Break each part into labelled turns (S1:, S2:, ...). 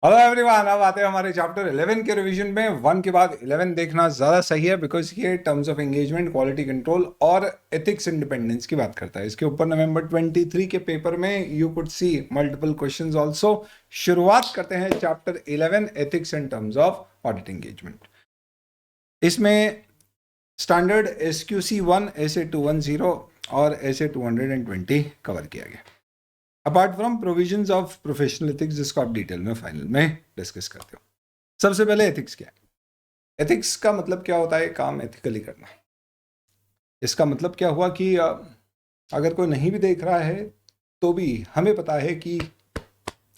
S1: Hello everyone, अब आते हैं हमारे चैप्टर 11 के रिवीजन में। 1 के बाद 11 देखना ज़्यादा सही है बिकॉज ये terms of engagement, quality control और एथिक्स इंडिपेंडेंस की बात करता है। इसके ऊपर नवंबर 23 के पेपर में you could see multiple questions also. शुरुआत करते हैं chapter 11 ethics in terms of audit engagement. इसमें स्टैंडर्ड SQC1, SA210 और SA220 कवर किया गया, apart from provisions of professional ethics, जिसको आप डिटेल में फाइनल में डिस्कस करते हो। सबसे पहले एथिक्स क्या है? एथिक्स का मतलब क्या होता है? काम एथिकली करना। इसका मतलब क्या हुआ कि अगर कोई नहीं भी देख रहा है तो भी हमें पता है कि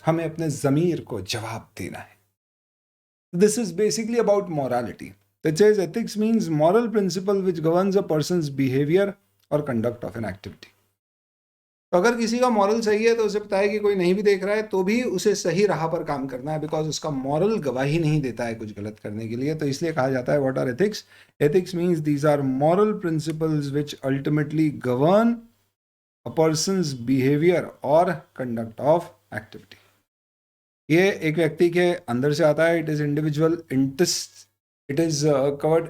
S1: हमें अपने ज़मीर को जवाब देना है। This is basically about morality. It says ethics means moral principal which governs a person's behaviour और कंडक्ट ऑफ एन एक्टिविटी। तो अगर किसी का मॉरल सही है तो उसे पता है कि कोई नहीं भी देख रहा है तो भी उसे सही राह पर काम करना है, बिकॉज उसका मॉरल गवाही नहीं देता है कुछ गलत करने के लिए। तो इसलिए कहा जाता है what are ethics? Ethics means these are moral principles which ultimately govern a person's behaviour और कंडक्ट ऑफ एक्टिविटी। ये एक व्यक्ति के अंदर से आता है। It is individual interest, it is covered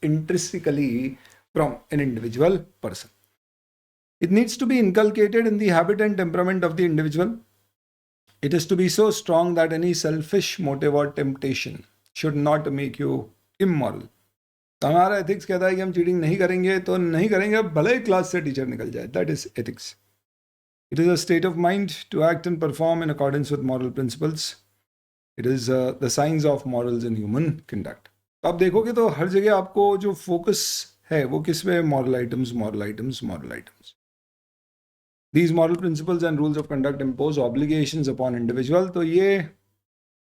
S1: intrinsically from an individual person. It needs to be inculcated in the habit and temperament of the individual. It is to be so strong that any selfish motive or temptation should not make you immoral. तो हमारा ethics कहता है कि हम cheating नहीं करेंगे तो नहीं करेंगे, भले ही क्लास से टीचर निकल जाए। That is ethics. It is a state of mind to act and perform in accordance with moral principles. It is the signs of morals in human conduct. तो आप देखोगे तो हर जगह आपको जो फोकस है वो किस पे? Moral items, moral items, moral items. These moral principles and rules of conduct impose obligations upon individual. तो ये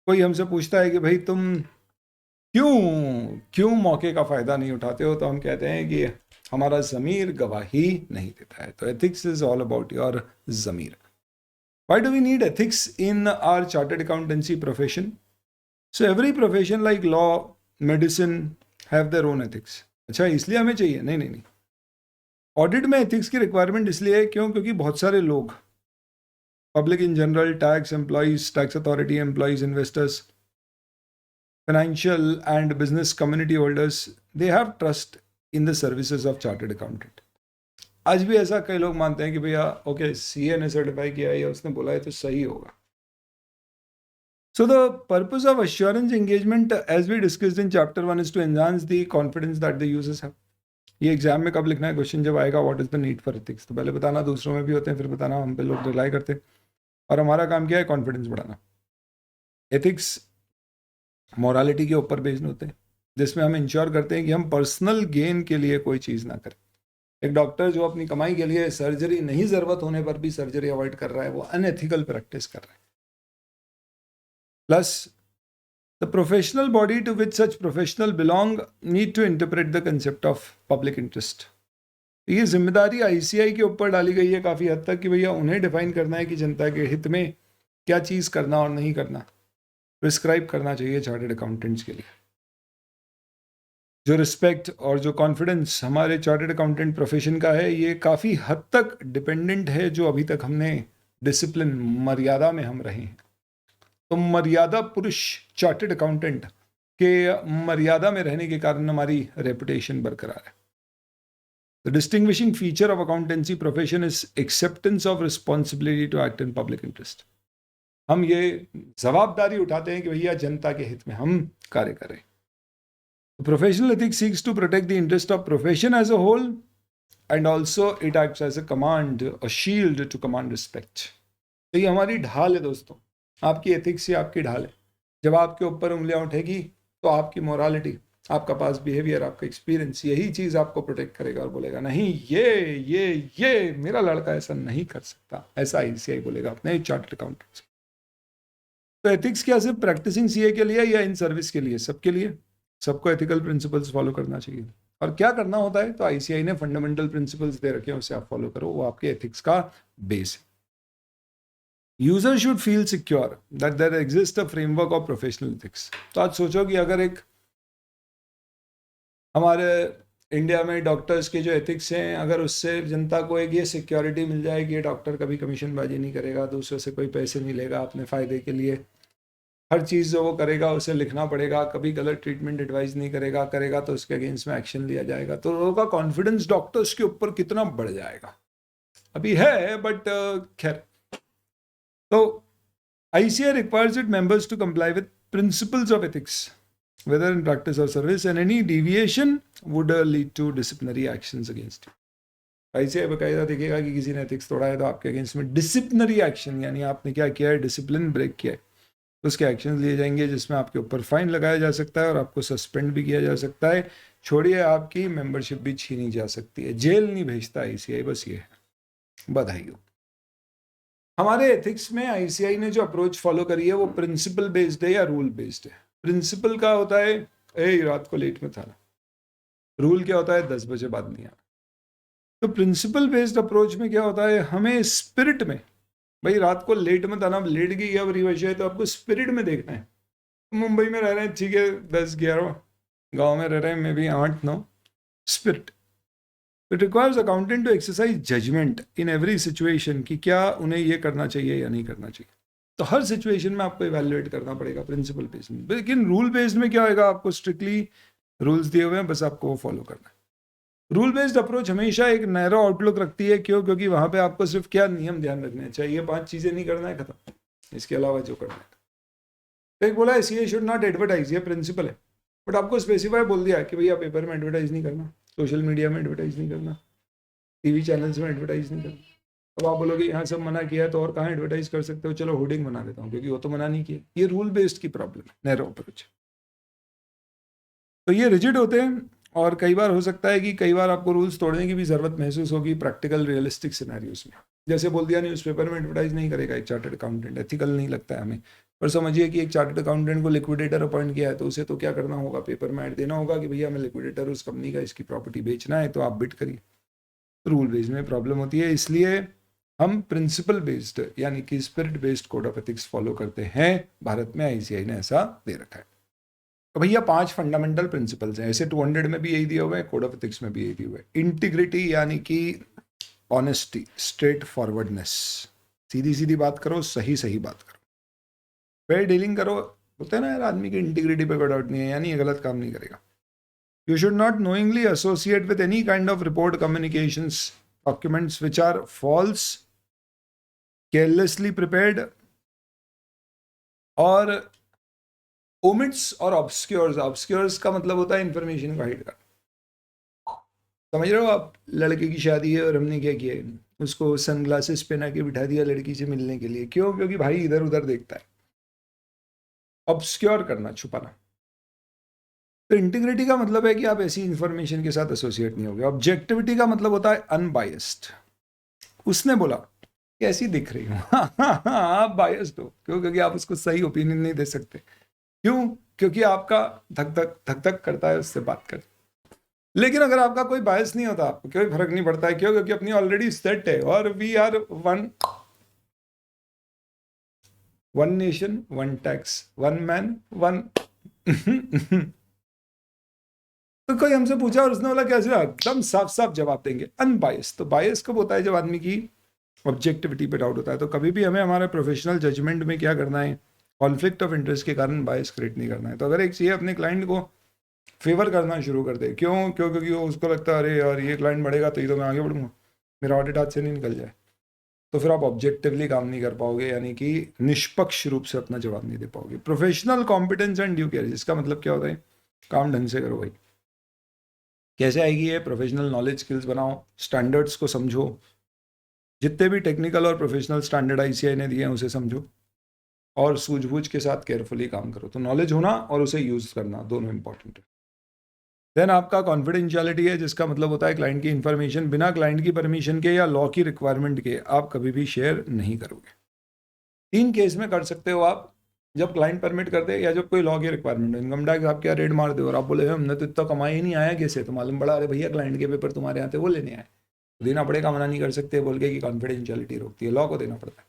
S1: कोई हमसे पूछता है कि भाई तुम क्यों मौके का फ़ायदा नहीं उठाते हो, तो हम कहते हैं कि हमारा ज़मीर गवाही नहीं देता है. तो ethics is all about your Zamir. Why do we need ethics in our chartered accountancy profession? So every profession like law, medicine have their own ethics. अच्छा, इसलिए हमें चाहिए? नहीं. ऑडिट में एथिक्स की रिक्वायरमेंट इसलिए है क्योंकि बहुत सारे लोग, public in general, tax employees, tax authority employees, investors, financial and business community holders, they have trust in the services of chartered accountant. आज भी ऐसा कई लोग मानते हैं कि भैया ओके, सीए ने सर्टिफाई किया है या उसने बोला है तो सही होगा. So the purpose of assurance engagement, as we discussed in chapter 1, is to enhance the confidence that the users have. ये एग्जाम में कब लिखना है? क्वेश्चन जब आएगा what is the need for ethics, तो पहले बताना दूसरों में भी होते हैं, फिर बताना हम पे लोग रिलाई करते हैं. और हमारा काम क्या है? कॉन्फिडेंस बढ़ाना. एथिक्स मोरालिटी के ऊपर बेस्ड होते हैं, जिसमें हम इंश्योर करते हैं कि हम पर्सनल गेन के लिए कोई चीज़ ना करें. एक डॉक्टर जो अपनी कमाई के लिए सर्जरी नहीं ज़रूरत होने पर भी सर्जरी अवॉइड कर रहा है, वो अनएथिकल प्रैक्टिस कर रहा है. Plus the professional body to which such professional belong need to interpret the concept of public interest. ये जिम्मेदारी ICI के ऊपर डाली गई है काफ़ी हद तक कि भैया उन्हें डिफाइन करना है कि जनता के हित में क्या चीज़ करना और नहीं करना प्रिस्क्राइब करना चाहिए चार्टर्ड अकाउंटेंट्स के लिए. जो रिस्पेक्ट और जो कॉन्फिडेंस हमारे चार्टर्ड अकाउंटेंट प्रोफेशन का है, ये काफ़ी हद तक डिपेंडेंट है जो अभी तक हमने डिसिप्लिन, मर्यादा में हम रहे हैं. तो मर्यादा पुरुष चार्टर्ड अकाउंटेंट के मर्यादा में रहने के कारण हमारी रेपुटेशन बरकरार है. The distinguishing feature of accountancy profession is acceptance of responsibility to act in public interest. हम ये जवाबदारी उठाते हैं कि भैया जनता के हित में हम कार्य करें. Professional ethics seeks to protect the interest of profession as a whole and also it acts as a command, a shield to command respect. तो ये हमारी ढाल है दोस्तों. आपकी एथिक्स ही आपकी ढाल है. जब आपके ऊपर उंगलियां उठेगी तो आपकी मोरालिटी, आपका पास बिहेवियर, आपका एक्सपीरियंस, यही चीज़ आपको प्रोटेक्ट करेगा और बोलेगा नहीं ये मेरा लड़का ऐसा नहीं कर सकता. ऐसा ICI बोलेगा अपने चार्टर्ड अकाउंटेंट्स. तो एथिक्स क्या सिर्फ प्रैक्टिसिंग CA के लिए या इन सर्विस के लिए? सबके लिए. सबको एथिकल प्रिंसिपल्स फॉलो करना चाहिए. और क्या करना होता है? तो ICI ने फंडामेंटल प्रिंसिपल्स दे रखे हैं, उसे आप फॉलो करो. वो आपके एथिक्स का बेस है. User should feel secure that there exists a framework of professional ethics. तो आज सोचो कि अगर एक हमारे इंडिया में डॉक्टर्स के जो एथिक्स हैं, अगर उससे जनता को एक ये सिक्योरिटी मिल जाए कि ये डॉक्टर कभी कमीशनबाजी नहीं करेगा, दूसरों से कोई पैसे नहीं लेगा अपने फ़ायदे के लिए, हर चीज़ जो वो करेगा उसे लिखना पड़ेगा, कभी गलत ट्रीटमेंट एडवाइस नहीं करेगा, करेगा तो उसके अगेंस्ट में एक्शन लिया जाएगा, तो लोगों का कॉन्फिडेंस डॉक्टर्स के ऊपर कितना बढ़ जाएगा। अभी है बट खैर। तो ICAI requires its members to comply with principles of ethics, whether in practice or service, and any deviation would lead to disciplinary actions against you. ICAI बकायदा देखेगा कि किसी ने एथिक्स तोड़ा है तो आपके अगेंस्ट में डिसिप्लिनरी एक्शन, यानी आपने क्या किया है, डिसिप्लिन ब्रेक किया है, उसके एक्शन लिए जाएंगे, जिसमें आपके ऊपर फाइन लगाया जा सकता है और आपको सस्पेंड भी किया जा सकता है। छोड़िए, आपकी मेंबरशिप भी छीनी जा सकती है, जेल नहीं भेजता ICAI, बस ये है। बधाई हो। हमारे एथिक्स में ICAI ने जो अप्रोच फॉलो करी है वो प्रिंसिपल बेस्ड है या रूल बेस्ड है। प्रिंसिपल का होता है रात को लेट में था, रूल क्या होता है 10 बजे बाद नहीं आना। तो प्रिंसिपल बेस्ड अप्रोच में क्या होता है, हमें स्पिरिट में, भाई रात को लेट मत आना, लेट गई या रिवर्स है तो आपको स्पिरिट में देखना है। मुंबई में रह रहे हैं, ठीक है 10-11, गाँव में रह रहे हैं may be 8-9, spirit. It requires accountant to exercise judgement in every situation कि क्या उन्हें ये करना चाहिए या नहीं करना चाहिए। तो हर सिचुएशन में आपको इवैल्यूएट करना पड़ेगा प्रिंसिपल बेस्ड में। लेकिन रूल बेस्ड में क्या होगा, आपको स्ट्रिक्टली रूल्स दिए हुए हैं, बस आपको वो फॉलो करना है। रूल बेस्ड अप्रोच हमेशा एक नैरो आउटलुक रखती है। क्यों? क्योंकि वहां पे आपको सिर्फ क्या नियम ध्यान रखने चाहिए, 5 चीजें नहीं करना है, खत्म, इसके अलावा जो करना है। तो एक बोला है CA शुड नॉट एडवर्टाइज, ये प्रिंसिपल है, बट आपको स्पेसिफाई बोल दिया कि भैया पेपर में एडवर्टाइज नहीं करना, सोशल मीडिया में एडवर्टाइज नहीं करना, TV चैनल्स में एडवर्टाइज नहीं करना। अब आप बोलोगे यहाँ सब मना किया है तो और कहाँ एडवर्टाइज कर सकते हो, चलो होर्डिंग बना देता हूँ, क्योंकि वो तो मना नहीं किया। ये रूल बेस्ड की प्रॉब्लम है, नैरो अप्रोच। तो ये रिजिड होते हैं और कई बार हो सकता है कि कई बार आपको रूल्स तोड़ने की भी ज़रूरत महसूस होगी प्रैक्टिकल रियलिस्टिक सिनेरियोज में। जैसे बोल दिया न्यूज़पेपर में एडवर्टाइज नहीं करेगा एक चार्टर्ड अकाउंटेंट, एथिकल नहीं लगता है हमें, पर समझिए कि एक चार्टर्ड अकाउंटेंट को लिक्विडेटर अपॉइंट किया है तो उसे तो क्या करना होगा, पेपर में ऐड देना होगा कि भैया मैं लिक्विडेटर उस कंपनी का, इसकी प्रॉपर्टी बेचना है तो आप बिड करिए। रूल बेस्ड में प्रॉब्लम होती है, इसलिए हम प्रिंसिपल बेस्ड यानी कि spirit based code of ethics follow करते हैं। भारत में ICAI ने ऐसा दे रखा है। तो भैया 5 फंडामेंटल प्रिंसिपल्स हैं, ऐसे 200 में भी यही दिया हुआ है, कोड ऑफ एथिक्स में भी यही दिया हुआ है। इंटीग्रिटी यानी कि ऑनेस्टी, स्ट्रेट फॉरवर्डनेस, सीधी सीधी बात करो, सही सही बात करो, फेयर डीलिंग करो। होता है ना यार, आदमी की इंटीग्रिटी पे कोई डाउट नहीं है, यानी ये गलत काम नहीं करेगा। You should not knowingly associate with any kind of report communications, documents which are false, carelessly prepared, और omits और obscures। obscures का मतलब होता है इंफॉर्मेशन को हाइड करना। समझ रहे हो आप? लड़के की शादी है और हमने क्या किया, उसको सनग्लासेस पहना के बिठा दिया लड़की से मिलने के लिए। क्यों? क्योंकि भाई इधर उधर देखता है। ऑब्सक्योर करना, छुपाना। तो इंटीग्रिटी का मतलब है कि आप ऐसी इंफॉर्मेशन के साथ एसोसिएट नहीं होगे। ऑब्जेक्टिविटी का मतलब होता है अनबायस्ड। उसने बोला कैसी दिख रही हो, आप बायस्ड हो। क्यों? क्योंकि आप उसको सही ओपिनियन नहीं दे सकते। क्यों? क्योंकि आपका धक धक करता है उससे बात कर। लेकिन अगर आपका कोई बायस नहीं होता, आपको कोई फर्क नहीं पड़ता है। क्यों? क्योंकि अपनी ऑलरेडी सेट है और we are one nation, one tax, one man, one तो कोई हमसे पूछा और उसने बोला कैसे, एकदम साफ साफ जवाब देंगे, अनबायस। तो बायस कब होता है? जब आदमी की ऑब्जेक्टिविटी पे डाउट होता है। तो कभी भी हमें हमारे प्रोफेशनल जजमेंट में क्या करना है, कॉन्फ्लिक्ट ऑफ इंटरेस्ट के कारण बायस क्रिएट नहीं करना है। तो अगर एक चाहिए अपने क्लाइंट को फेवर करना शुरू कर दे, क्यों? क्योंकि उसको लगता है अरे यार ये क्लाइंट बढ़ेगा तो ये तो मैं आगे बढ़ूंगा, मेरा ऑडिट हाथ से नहीं निकल जाए, तो फिर आप ऑब्जेक्टिवली काम नहीं कर पाओगे, यानी कि निष्पक्ष रूप से अपना जवाब नहीं दे पाओगे। Professional competence and due care, इसका मतलब क्या होता है? काम ढंग से करो भाई। कैसे आएगी ये? प्रोफेशनल नॉलेज स्किल्स बनाओ, स्टैंडर्ड्स को समझो, जितने भी टेक्निकल और प्रोफेशनल स्टैंडर्ड ICAI ने दिए हैं उसे समझो और सूझबूझ के साथ केयरफुली काम करो। तो नॉलेज होना और उसे यूज करना दोनों इंपॉर्टेंट है। देन आपका कॉन्फिडेंशियलिटी है, जिसका मतलब होता है क्लाइंट की इंफॉर्मेशन बिना क्लाइंट की परमिशन के या लॉ की रिक्वायरमेंट के आप कभी भी शेयर नहीं करोगे। 3 केस में कर सकते हो आप, जब क्लाइंट परमिट कर दे या जब कोई लॉ की रिक्वायरमेंट है। इनकम टैक्स आप क्या रेड मार दे और आप बोले हमने तो इतना कमाया ही नहीं, आया कैसे? तो मालूम पड़ा अरे भैया क्लाइंट के पेपर तुम्हारे यहाँ थे वो लेने आए, देना पड़ेगा, मना नहीं कर सकते बोल के कि कॉन्फिडेंशियलिटी रोकती है, लॉ को देना पड़ता है।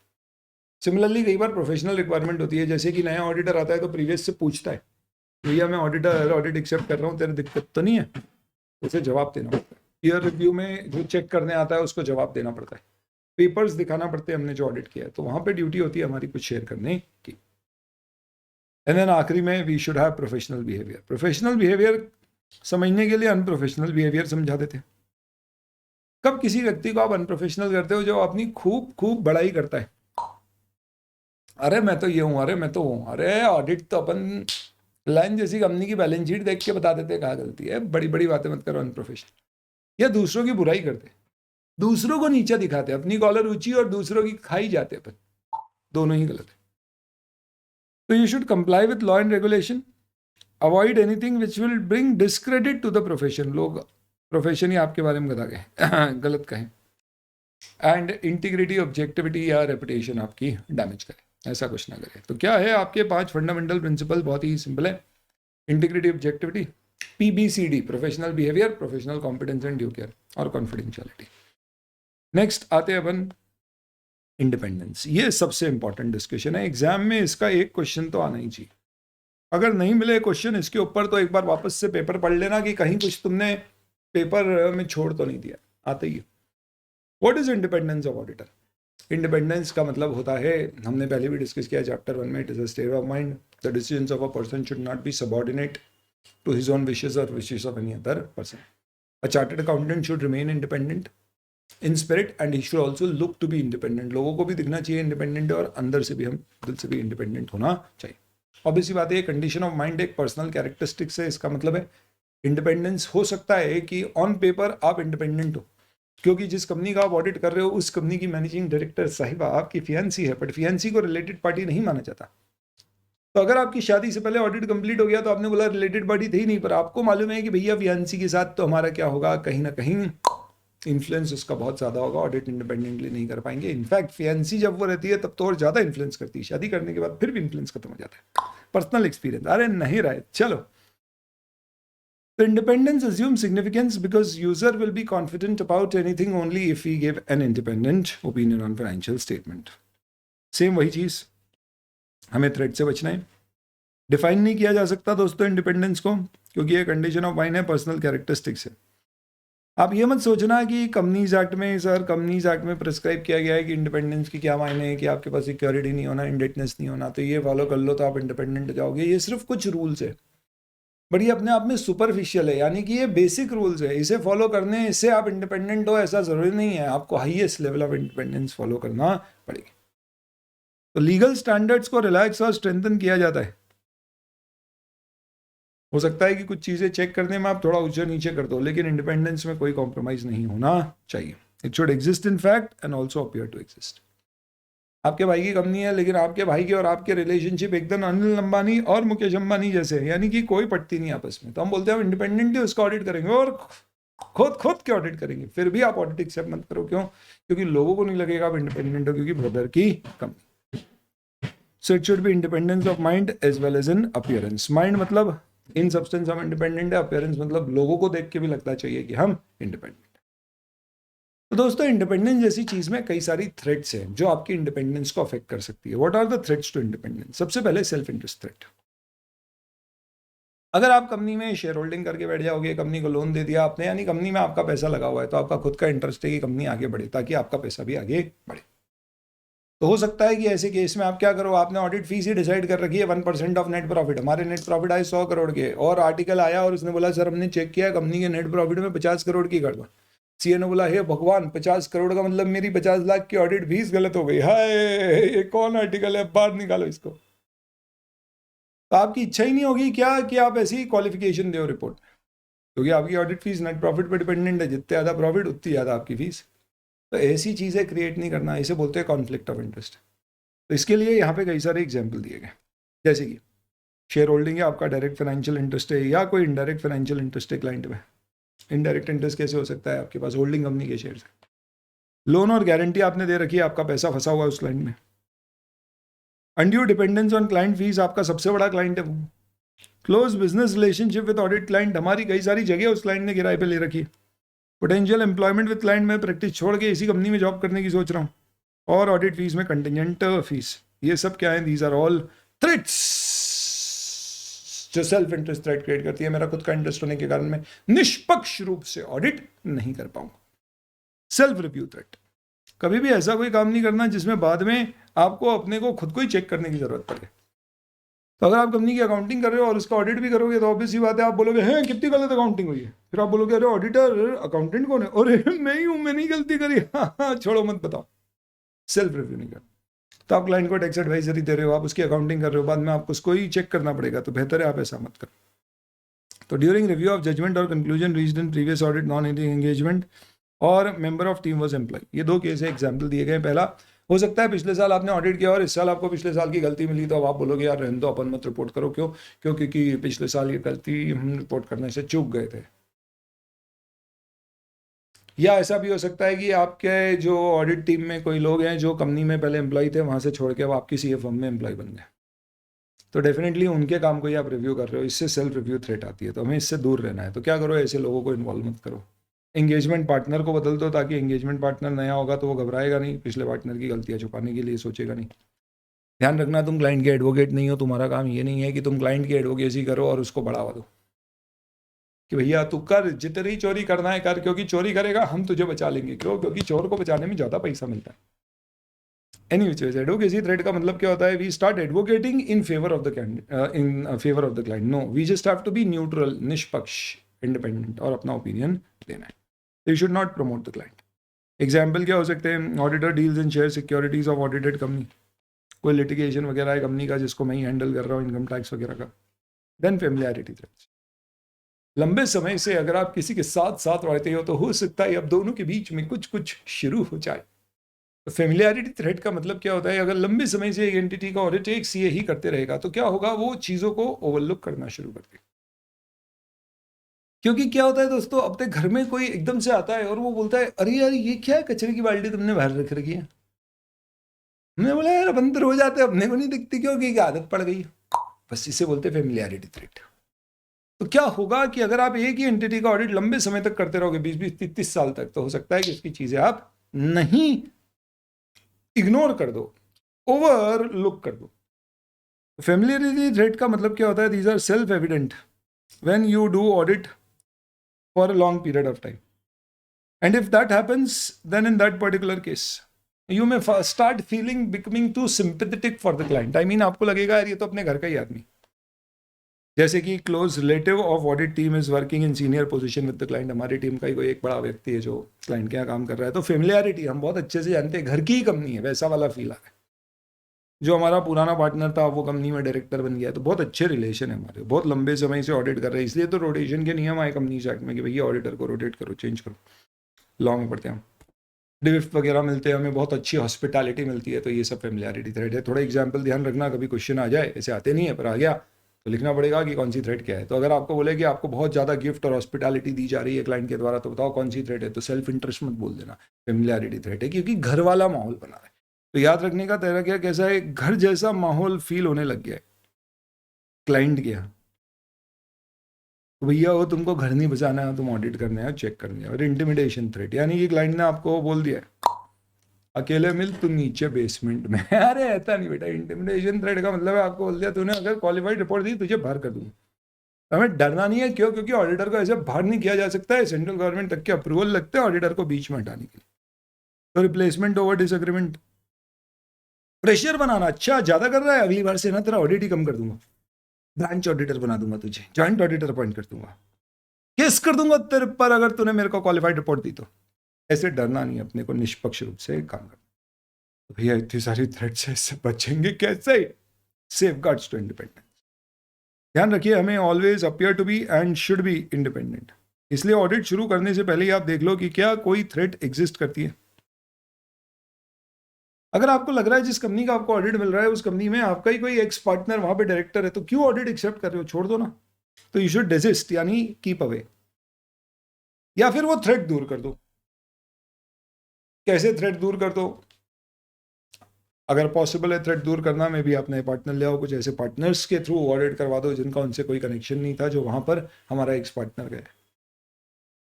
S1: सिमिलरली कई बार प्रोफेशनल रिक्वायरमेंट होती है, जैसे कि नया ऑडिटर आता है तो प्रीवियस से पूछता है भैया मैं ऑडिटर ऑडिट एक्सेप्ट कर रहा हूँ, तेरी दिक्कत तो नहीं है? उसे जवाब देना पड़ता है। पीयर रिव्यू में जो चेक करने आता है उसको जवाब देना पड़ता है, पेपर्स दिखाना पड़ते हैं हमने जो ऑडिट किया है, तो वहां पे ड्यूटी होती है हमारी कुछ शेयर करने की। एंड देन आखिरी में we should have professional behaviour. Professional behaviour समझने के लिए अनप्रोफेशनल बिहेवियर समझा देते हैं। कब किसी व्यक्ति को आप अनप्रोफेशनल करते हो? जो अपनी खूब खूब बड़ाई करता है, अरे मैं तो ये हूँ, अरे मैं तो हूँ, अरे ऑडिट तो अपन लाइन जैसी कंपनी की बैलेंस शीट देख के बता देते हैं कहाँ गलती है। बड़ी बड़ी बातें मत करो अनप्रोफेशनल। या दूसरों की बुराई करते, दूसरों को नीचा दिखाते, अपनी कॉलर ऊंची और दूसरों की खाई जाते अपन, दोनों ही गलत है। तो you should comply with law and regulation, avoid anything which will bring discredit to the profession. लोग प्रोफेशन ही आपके बारे में गलत कहें, एंड इंटीग्रिटी, ऑब्जेक्टिविटी या रेपुटेशन आपकी डैमेज करे, ऐसा कुछ ना करे। तो क्या है आपके 5 फंडामेंटल प्रिंसिपल? बहुत ही सिंपल है। Integrity, objectivity, PBCD, professional behaviour, professional competence and due care और कॉन्फिडेंशियलिटी। नेक्स्ट आते हैं अपन इंडिपेंडेंस। ये सबसे इंपॉर्टेंट डिस्कशन है, एग्जाम में इसका एक क्वेश्चन तो आना ही चाहिए। अगर नहीं मिले क्वेश्चन इसके ऊपर तो एक बार वापस से पेपर पढ़ लेना कि कहीं कुछ तुमने पेपर में छोड़ तो नहीं दिया, आते ही। What is independence of auditor? Independence का मतलब होता है, हमने पहले भी डिस्कस किया चैप्टर 1 में, it is a state of mind. The decisions of a person should not be subordinate to his own wishes और wishes of any other person. A chartered accountant should remain independent in spirit and he should also look to be independent. लोगों को भी दिखना चाहिए independent और अंदर से भी, हम दिल से भी इंडिपेंडेंट होना चाहिए। ऑब्वियसली बात है, कंडीशन ऑफ माइंड एक पर्सनल कैरेक्टरिस्टिक्स है। इसका मतलब है इंडिपेंडेंस हो सकता है कि ऑन पेपर आप इंडिपेंडेंट हो, क्योंकि जिस कंपनी का आप ऑडिट कर रहे हो उस कंपनी की मैनेजिंग डायरेक्टर साहिबा आपकी फियांसी है, बट फियांसी को रिलेटेड पार्टी नहीं माना जाता। तो अगर आपकी शादी से पहले ऑडिट कंप्लीट हो गया तो आपने बोला रिलेटेड पार्टी थी नहीं, पर आपको मालूम है कि भैया फियांसी के साथ तो हमारा क्या होगा, कहीं ना कहीं इन्फ्लुएंस उसका बहुत ज़्यादा होगा, ऑडिट इंडिपेंडेंटली नहीं कर पाएंगे। इनफैक्ट फियांसी जब वो रहती है तब तो और ज़्यादा इन्फ्लुएंस करती है, शादी करने के बाद फिर भी इन्फ्लुएंस खत्म हो जाता है। पर्सनल एक्सपीरियंस, अरे नहीं रहा है, चलो। So independence assumes significance because user will be confident about anything only if we give an independent opinion on financial statement. Same वही चीज, हमें थ्रेड से बचना है। डिफाइन नहीं किया जा सकता दोस्तों इंडिपेंडेंस को, क्योंकि ये कंडीशन ऑफ माइंड है, पर्सनल कैरेक्टरिस्टिक्स है। आप ये मत सोचना कि कंपनीज एक्ट में, सर कंपनीज एक्ट में प्रिस्क्राइब किया गया है कि इंडिपेंडेंस की क्या मायने है, कि आपके पास सिक्योरिटी नहीं होना, इंडेटनेस नहीं होना, तो ये फॉलो कर लो तो आप इंडिपेंडेंट हो जाओगे। ये सिर्फ कुछ रूल्स है, बट ये अपने आप में सुपरफिशियल है, यानी कि ये बेसिक रूल्स है, इसे फॉलो करने इससे आप इंडिपेंडेंट हो ऐसा जरूरी नहीं है। आपको highest level of independence follow करना पड़ेगा। तो लीगल स्टैंडर्ड्स को रिलैक्स और स्ट्रेंथन किया जाता है। हो सकता है कि कुछ चीजें चेक करने में आप थोड़ा ऊंचे नीचे कर दो, लेकिन इंडिपेंडेंस में कोई कॉम्प्रोमाइज नहीं होना चाहिए। It should exist in fact and also appear to exist. आपके भाई की कंपनी है, लेकिन आपके भाई की और आपके रिलेशनशिप एकदम अनिल अंबानी और मुकेश अंबानी जैसे है, यानी कि कोई पटती नहीं आपस में, तो हम बोलते हैं हम इंडिपेंडेंट है, उसका ऑडिट करेंगे और खुद के ऑडिट करेंगे। फिर भी आप ऑडिट एक्सेप्ट मत करो, क्यों? क्योंकि लोगों को नहीं लगेगा आप इंडिपेंडेंट हो, क्योंकि ब्रदर की company. So it should be independence of mind as well as in appearance. Mind मतलब इन सब्सटेंस हम इंडिपेंडेंट है, अपीयरेंस मतलब लोगों को देख के भी लगता चाहिए कि हम इंडिपेंडेंट। तो दोस्तों इंडिपेंडेंस जैसी चीज में कई सारी थ्रेट्स हैं जो आपकी इंडिपेंडेंस को अफेक्ट कर सकती है। What are the threats to independence? सबसे पहले सेल्फ इंटरेस्ट थ्रेट। अगर आप कंपनी में शेयर होल्डिंग करके बैठ जाओगे, कंपनी को लोन दे दिया आपने, यानी कंपनी में आपका पैसा लगा हुआ है, तो आपका खुद का इंटरेस्ट है कि कंपनी आगे बढ़े, ताकि आपका पैसा भी आगे बढ़े। तो हो सकता है कि ऐसे केस में आप क्या करो, आपने ऑडिट फीस ही डिसाइड कर रखी है 1% ऑफ नेट प्रॉफिट। हमारे नेट प्रॉफिट आए 100 करोड़ के, और आर्टिकल आया और उसने बोला सर हमने चेक किया कंपनी के नेट प्रॉफिट में 50 करोड़ की गड़बड़। सीए ने बोला हे भगवान, 50 करोड़ का मतलब मेरी 50 लाख की ऑडिट फीस गलत हो गई। हाय, ये कौन आर्टिकल है, बाहर निकालो इसको। तो आपकी इच्छा ही नहीं होगी क्या कि आप ऐसी क्वालिफिकेशन दो रिपोर्ट, क्योंकि आपकी ऑडिट फीस नेट प्रॉफिट पर डिपेंडेंट है, जितने ज़्यादा प्रॉफिट उतनी ज़्यादा आपकी फीस। तो ऐसी चीज़ें क्रिएट नहीं करना, इसे बोलते हैं कॉन्फ्लिक्ट ऑफ इंटरेस्ट। तो इसके लिए यहाँ पे कई सारे एग्जाम्पल दिए गए, जैसे कि शेयर होल्डिंग है, आपका डायरेक्ट फाइनेंशियल इंटरेस्ट है या कोई इनडायरेक्ट फाइनेंशियल इंटरेस्ट है क्लाइंट में। इनडायरेक्ट इंटरेस्ट कैसे हो सकता है? आपके पास होल्डिंग कंपनी के शेयर है, लोन और गारंटी आपने दे रखी है, आपका पैसा फंसा हुआ है उस क्लाइंट में। Undue dependence on client fees, आपका सबसे बड़ा क्लाइंट है वो। Close business relationship with audit client, हमारी कई सारी जगह उस क्लाइंट ने किराए पे ले रखी है। पोटेंशियल एम्प्लॉयमेंट विद क्लाइंट, में प्रैक्टिस छोड़ के इसी कंपनी में जॉब करने की सोच रहा हूँ। और ऑडिट फीस में कंटिजेंट फीस, ये सब क्या है? These are all threats. जो सेल्फ इंटरेस्ट थ्रेट क्रिएट करती है, मेरा खुद का इंटरेस्ट होने के कारण मैं निष्पक्ष रूप से ऑडिट नहीं कर पाऊंगा। सेल्फ रिव्यू थ्रेट, कभी भी ऐसा कोई काम नहीं करना जिसमें बाद में आपको अपने को खुद को ही चेक करने की जरूरत पड़े। तो अगर आप कंपनी की अकाउंटिंग कर रहे हो और उसका ऑडिट भी करोगे तो ऑब्वियस सी बात है, आप बोलोगे हैं कितनी गलत अकाउंटिंग हुई है, फिर आप बोलोगे अरे ऑडिटर अकाउंटेंट कौन है, अरे मैं ही हूं, मैंने ही गलती करी, हाँ छोड़ो मत बताओ। सेल्फ रिव्यू नहीं करना। तो आप क्लाइंट को टैक्स एडवाइजरी दे रहे हो, आप उसकी अकाउंटिंग कर रहे हो, बाद में आपको उसको ही चेक करना पड़ेगा, तो बेहतर है आप ऐसा मत करो। तो ड्यूरिंग रिव्यू ऑफ जजमेंट और conclusion reached in previous audit non engagement और member of team was employ, ये दो केस एग्जाम्पल दिए गए। पहला, हो सकता है पिछले साल आपने ऑडिट किया और इस साल आपको पिछले साल की गलती मिली, तो अब आप बोलोगे यार रहने दो, अपन मत रिपोर्ट करो। क्यों? क्योंकि पिछले साल ये गलती हम रिपोर्ट करने से चूक गए थे। या ऐसा भी हो सकता है कि आपके जो ऑडिट टीम में कोई लोग हैं जो कंपनी में पहले एम्प्लॉय थे, वहां से छोड़ के अब आपकी सीए फर्म में एम्प्लॉय बन गए, तो डेफिनेटली उनके काम को ही आप रिव्यू कर रहे हो, इससे सेल्फ रिव्यू थ्रेट आती है। तो हमें इससे दूर रहना है। तो क्या करो, ऐसे लोगों को इन्वॉल्व मत करो। एंगेजमेंट पार्टनर को बदल दो, ताकि एंगेजमेंट पार्टनर नया होगा तो वो घबराएगा नहीं, पिछले पार्टनर की गलतियां छुपाने के लिए सोचेगा नहीं। ध्यान रखना, तुम क्लाइंट के एडवोकेट नहीं हो। तुम्हारा काम ये नहीं है कि तुम क्लाइंट की एडवोकेसी करो और उसको बढ़ावा दो कि भैया तू कर, जितनी चोरी करना है कर, क्योंकि चोरी करेगा हम तुझे बचा लेंगे। क्यों? क्योंकि चोर को बचाने में ज़्यादा पैसा मिलता है। एनीवेज, एडवोकेसी थ्रेड का मतलब क्या होता है? We start advocating in favour of the client. No, we just have to be neutral, निष्पक्ष, इंडिपेंडेंट, और अपना ओपिनियन देना है। You should not promote the client. Example क्या हो सकते हैं? Auditor deals in share securities of audited company, कोई लिटिगेशन वगैरह है कंपनी का जिसको मैं ही हैंडल कर रहा हूँ, इनकम टैक्स वगैरह का। देन फेमिलियरिटी थ्रेट्स, लंबे समय से अगर आप किसी के साथ साथ रहते हो तो हो सकता है अब दोनों के बीच में कुछ कुछ शुरू हो जाए। तो फेमिलियरिटी थ्रेट का मतलब क्या होता है? अगर लंबे समय से एक एंटिटी का ऑडिट एक सीए ही करते रहेगा तो क्या होगा? वो चीज़ों को ओवरलुक करना शुरू कर देगा। क्योंकि क्या होता है दोस्तों, अपने घर में कोई एकदम से आता है और वो बोलता है अरे यार ये क्या है, कचरे की बाल्टी तुमने बाहर रख रखी है। हमने बोला यार बंदर हो जाते, अपने को नहीं दिखती क्योंकि आदत पड़ गई। बस इसे बोलते हैं फेमिलियरिटी थ्रेट। तो क्या होगा कि अगर आप एक ही एंटिटी का ऑडिट लंबे समय तक करते रहोगे, 20-20, 30-30 साल तक, तो हो सकता है कि इसकी चीजें आप नहीं इग्नोर कर दो, ओवर लुक कर दो। फेमिलियरिटी थ्रेट का मतलब क्या होता है? These are self evident when you do audit for a long period of time, and if that happens then in that particular case you may start feeling becoming too sympathetic for the client. I mean आपको लगेगा यार ये तो अपने घर का ही आदमी। जैसे कि close relative of audit team is working in senior position with the client, हमारी टीम का ही कोई एक बड़ा व्यक्ति है जो क्लाइंट के यहाँ काम कर रहा है। तो फेमिलियरिटी हम बहुत अच्छे से जानते हैं, घर की ही कंपनी है, वैसा वाला फील आ रहा है। जो हमारा पुराना पार्टनर था वो कंपनी में डायरेक्टर बन गया, तो बहुत अच्छे रिलेशन है हमारे, बहुत लंबे समय से ऑडिट कर रहे हैं। इसलिए तो रोटेशन के नियम आए कंपनी एक्ट में कि भैया ऑडिटर को रोटेट करो, चेंज करो, लॉ में पढ़ते हैं हम। गिफ्ट वगैरह मिलते हैं हमें, बहुत अच्छी हॉस्पिटैलिटी मिलती है। तो ये सब फेमिलियरिटी थ्रेड है। थोड़ा एग्जाम्पल ध्यान रखना, कभी क्वेश्चन आ जाए, ऐसे आते नहीं है पर आ गया तो लिखना पड़ेगा कि कौन सी थ्रेड क्या है। तो अगर आपको बोले कि आपको बहुत ज़्यादा गिफ्ट और हॉस्पिटैलिटी दी जा रही है क्लाइंट के द्वारा, तो बताओ कौन सी थ्रेड है? तो सेल्फ इंटरेस्ट मत बोल देना, फेमिलियरिटी थ्रेड है, क्योंकि घर वाला माहौल बना है। तो याद रखने का तरीका क्या कैसा है? घर जैसा माहौल फील होने लग गया है क्लाइंट के यहाँ, तो भैया वो तुमको घर नहीं बचाना है, तुम ऑडिट करने हैं, चेक करने हैं। और इंटिमिडेशन थ्रेट, यानी कि क्लाइंट ने आपको बोल दिया अकेले मिल तू नीचे बेसमेंट में अरे ऐसा नहीं बेटा। इंटिमिडेशन थ्रेट का मतलब है आपको बोल दिया तूने अगर क्वालिफाइड रिपोर्ट दी तुझे बाहर कर दूंगा। हमें डरना नहीं है। क्यों? क्योंकि ऑडिटर को ऐसे बाहर नहीं किया जा सकता है, सेंट्रल गवर्नमेंट तक के अप्रूवल लगते हैं ऑडिटर को बीच में हटाने के लिए। तो रिप्लेसमेंट ओवर डिसएग्रीमेंट, प्रेशर बनाना, अच्छा ज्यादा कर रहा है, अगली बार से ना तेरा ऑडिट ही कम कर दूंगा, ब्रांच ऑडिटर बना दूंगा, तुझे ज्वाइंट ऑडिटर अपॉइंट कर दूंगा, केस कर दूंगा तेरे पर अगर तूने मेरे को क्वालिफाइड रिपोर्ट दी तो। ऐसे डरना नहीं, अपने को निष्पक्ष रूप से काम करना। तो भैया इतनी सारी थ्रेट से इससे बचेंगे कैसे? Safeguards to independence. ध्यान रखिए, हमें always appear to be and should be independent. इसलिए ऑडिट शुरू करने से पहले ही आप देख लो कि क्या कोई थ्रेट एग्जिस्ट करती है। अगर आपको लग रहा है जिस कंपनी का आपको ऑडिट मिल रहा है उस कंपनी में आपका ही कोई एक्स पार्टनर वहां पे डायरेक्टर है, तो क्यों ऑडिट एक्सेप्ट कर रहे हो? छोड़ दो ना। तो यू शुड डेजिस्ट, यानी कीप अवे, या फिर वो थ्रेट दूर कर दो। कैसे थ्रेट दूर कर दो? अगर पॉसिबल है थ्रेट दूर करना में भी आप नए पार्टनर ले आओ, कुछ ऐसे पार्टनर्स के थ्रू ऑडिट करवा दो जिनका उनसे कोई कनेक्शन नहीं था, जो वहां पर हमारा एक्स पार्टनर गए,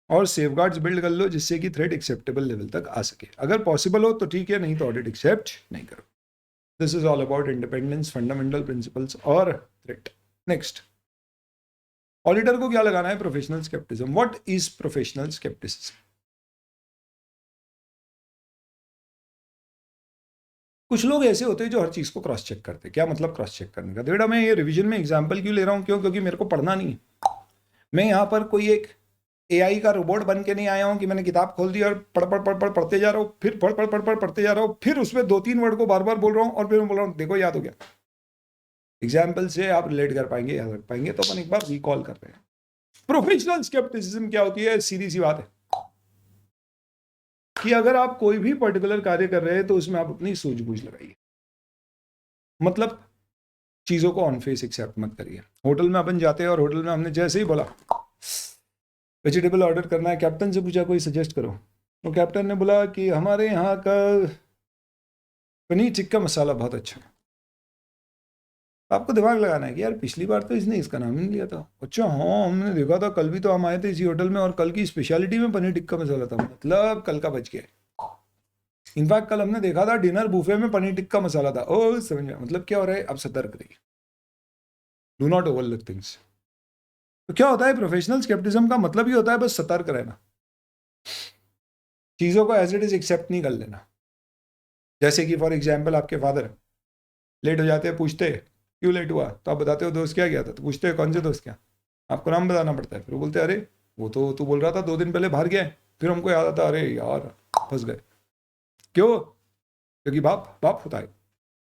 S1: और सेफगार्ड्स बिल्ड कर लो जिससे कि थ्रेट एक्सेप्टेबल लेवल तक आ सके। अगर पॉसिबल हो तो ठीक है, नहीं तो ऑडिट एक्सेप्ट नहीं करो। This is all about independence, fundamental principles और थ्रेट। नेक्स्ट, ऑडिटर को क्या लगाना है? Professional skepticism. What is professional skepticism? कुछ लोग ऐसे होते हैं जो हर चीज को क्रॉस चेक करते हैं. क्या मतलब क्रॉस चेक करने का? बेटा मैं ये रिवीजन में एग्जांपल क्यों ले रहा हूं? क्यों? क्योंकि मेरे को पढ़ना नहीं है. मैं यहाँ पर कोई एक एआई का रोबोट बन के नहीं आया हूँ कि मैंने किताब खोल दी और पढ़ते जा रहा हूँ, फिर पढ़ते जा रहा हूँ, फिर उसमें 2-3 वर्ड को बार बार बोल रहा हूँ और फिर मैं बोल रहा हूँ देखो याद हो गया. एग्जाम्पल से आप रिलेट कर पाएंगे, याद रख पाएंगे. तो अपन एक बार रिकॉल कर रहे हैं. प्रोफेशनल स्केप्टिसिज्म क्या होती है? सीधी सी बात है कि अगर आप कोई भी पर्टिकुलर कार्य कर रहे हैं तो उसमें आप अपनी सूझबूझ लगाइए. मतलब चीजों को ऑन फेस एक्सेप्ट मत करिए. होटल में अपन जाते हैं और होटल में हमने जैसे ही बोला वेजिटेबल ऑर्डर करना है, कैप्टन से पूछा कोई सजेस्ट करो, तो कैप्टन ने बोला कि हमारे यहाँ का पनीर टिक्का मसाला बहुत अच्छा है. आपको दिमाग लगाना है कि यार पिछली बार तो इसने इसका नाम ही नहीं लिया था. अच्छा हाँ हमने देखा था, कल भी तो हम आए थे इसी होटल में और कल की स्पेशलिटी में पनीर टिक्का मसाला था. मतलब कल का बच गया. इनफैक्ट कल हमने देखा था डिनर बुफे में पनीर टिक्का मसाला था. ओ समझ में. मतलब क्या हो रहा है? अब सतर्क रहिए. Do not overlook things. तो क्या होता है? प्रोफेशनल स्केप्टिज्म का मतलब ही होता है बस सतर्क रहना. चीजों को एज इट इज एक्सेप्ट नहीं कर लेना. जैसे कि फॉर एग्जाम्पल आपके फादर लेट हो जाते हैं, पूछते क्यों लेट हुआ, तो आप बताते हो दोस्त क्या गया था, तो पूछते हैं कौन से दोस्त क्या, आपको नाम बताना पड़ता है. फिर वो बोलते हैं अरे वो तो तू बोल रहा था 2 दिन पहले बाहर गया है. फिर हमको याद आता अरे यार फंस गए. क्यों? क्योंकि बाप बाप होता है.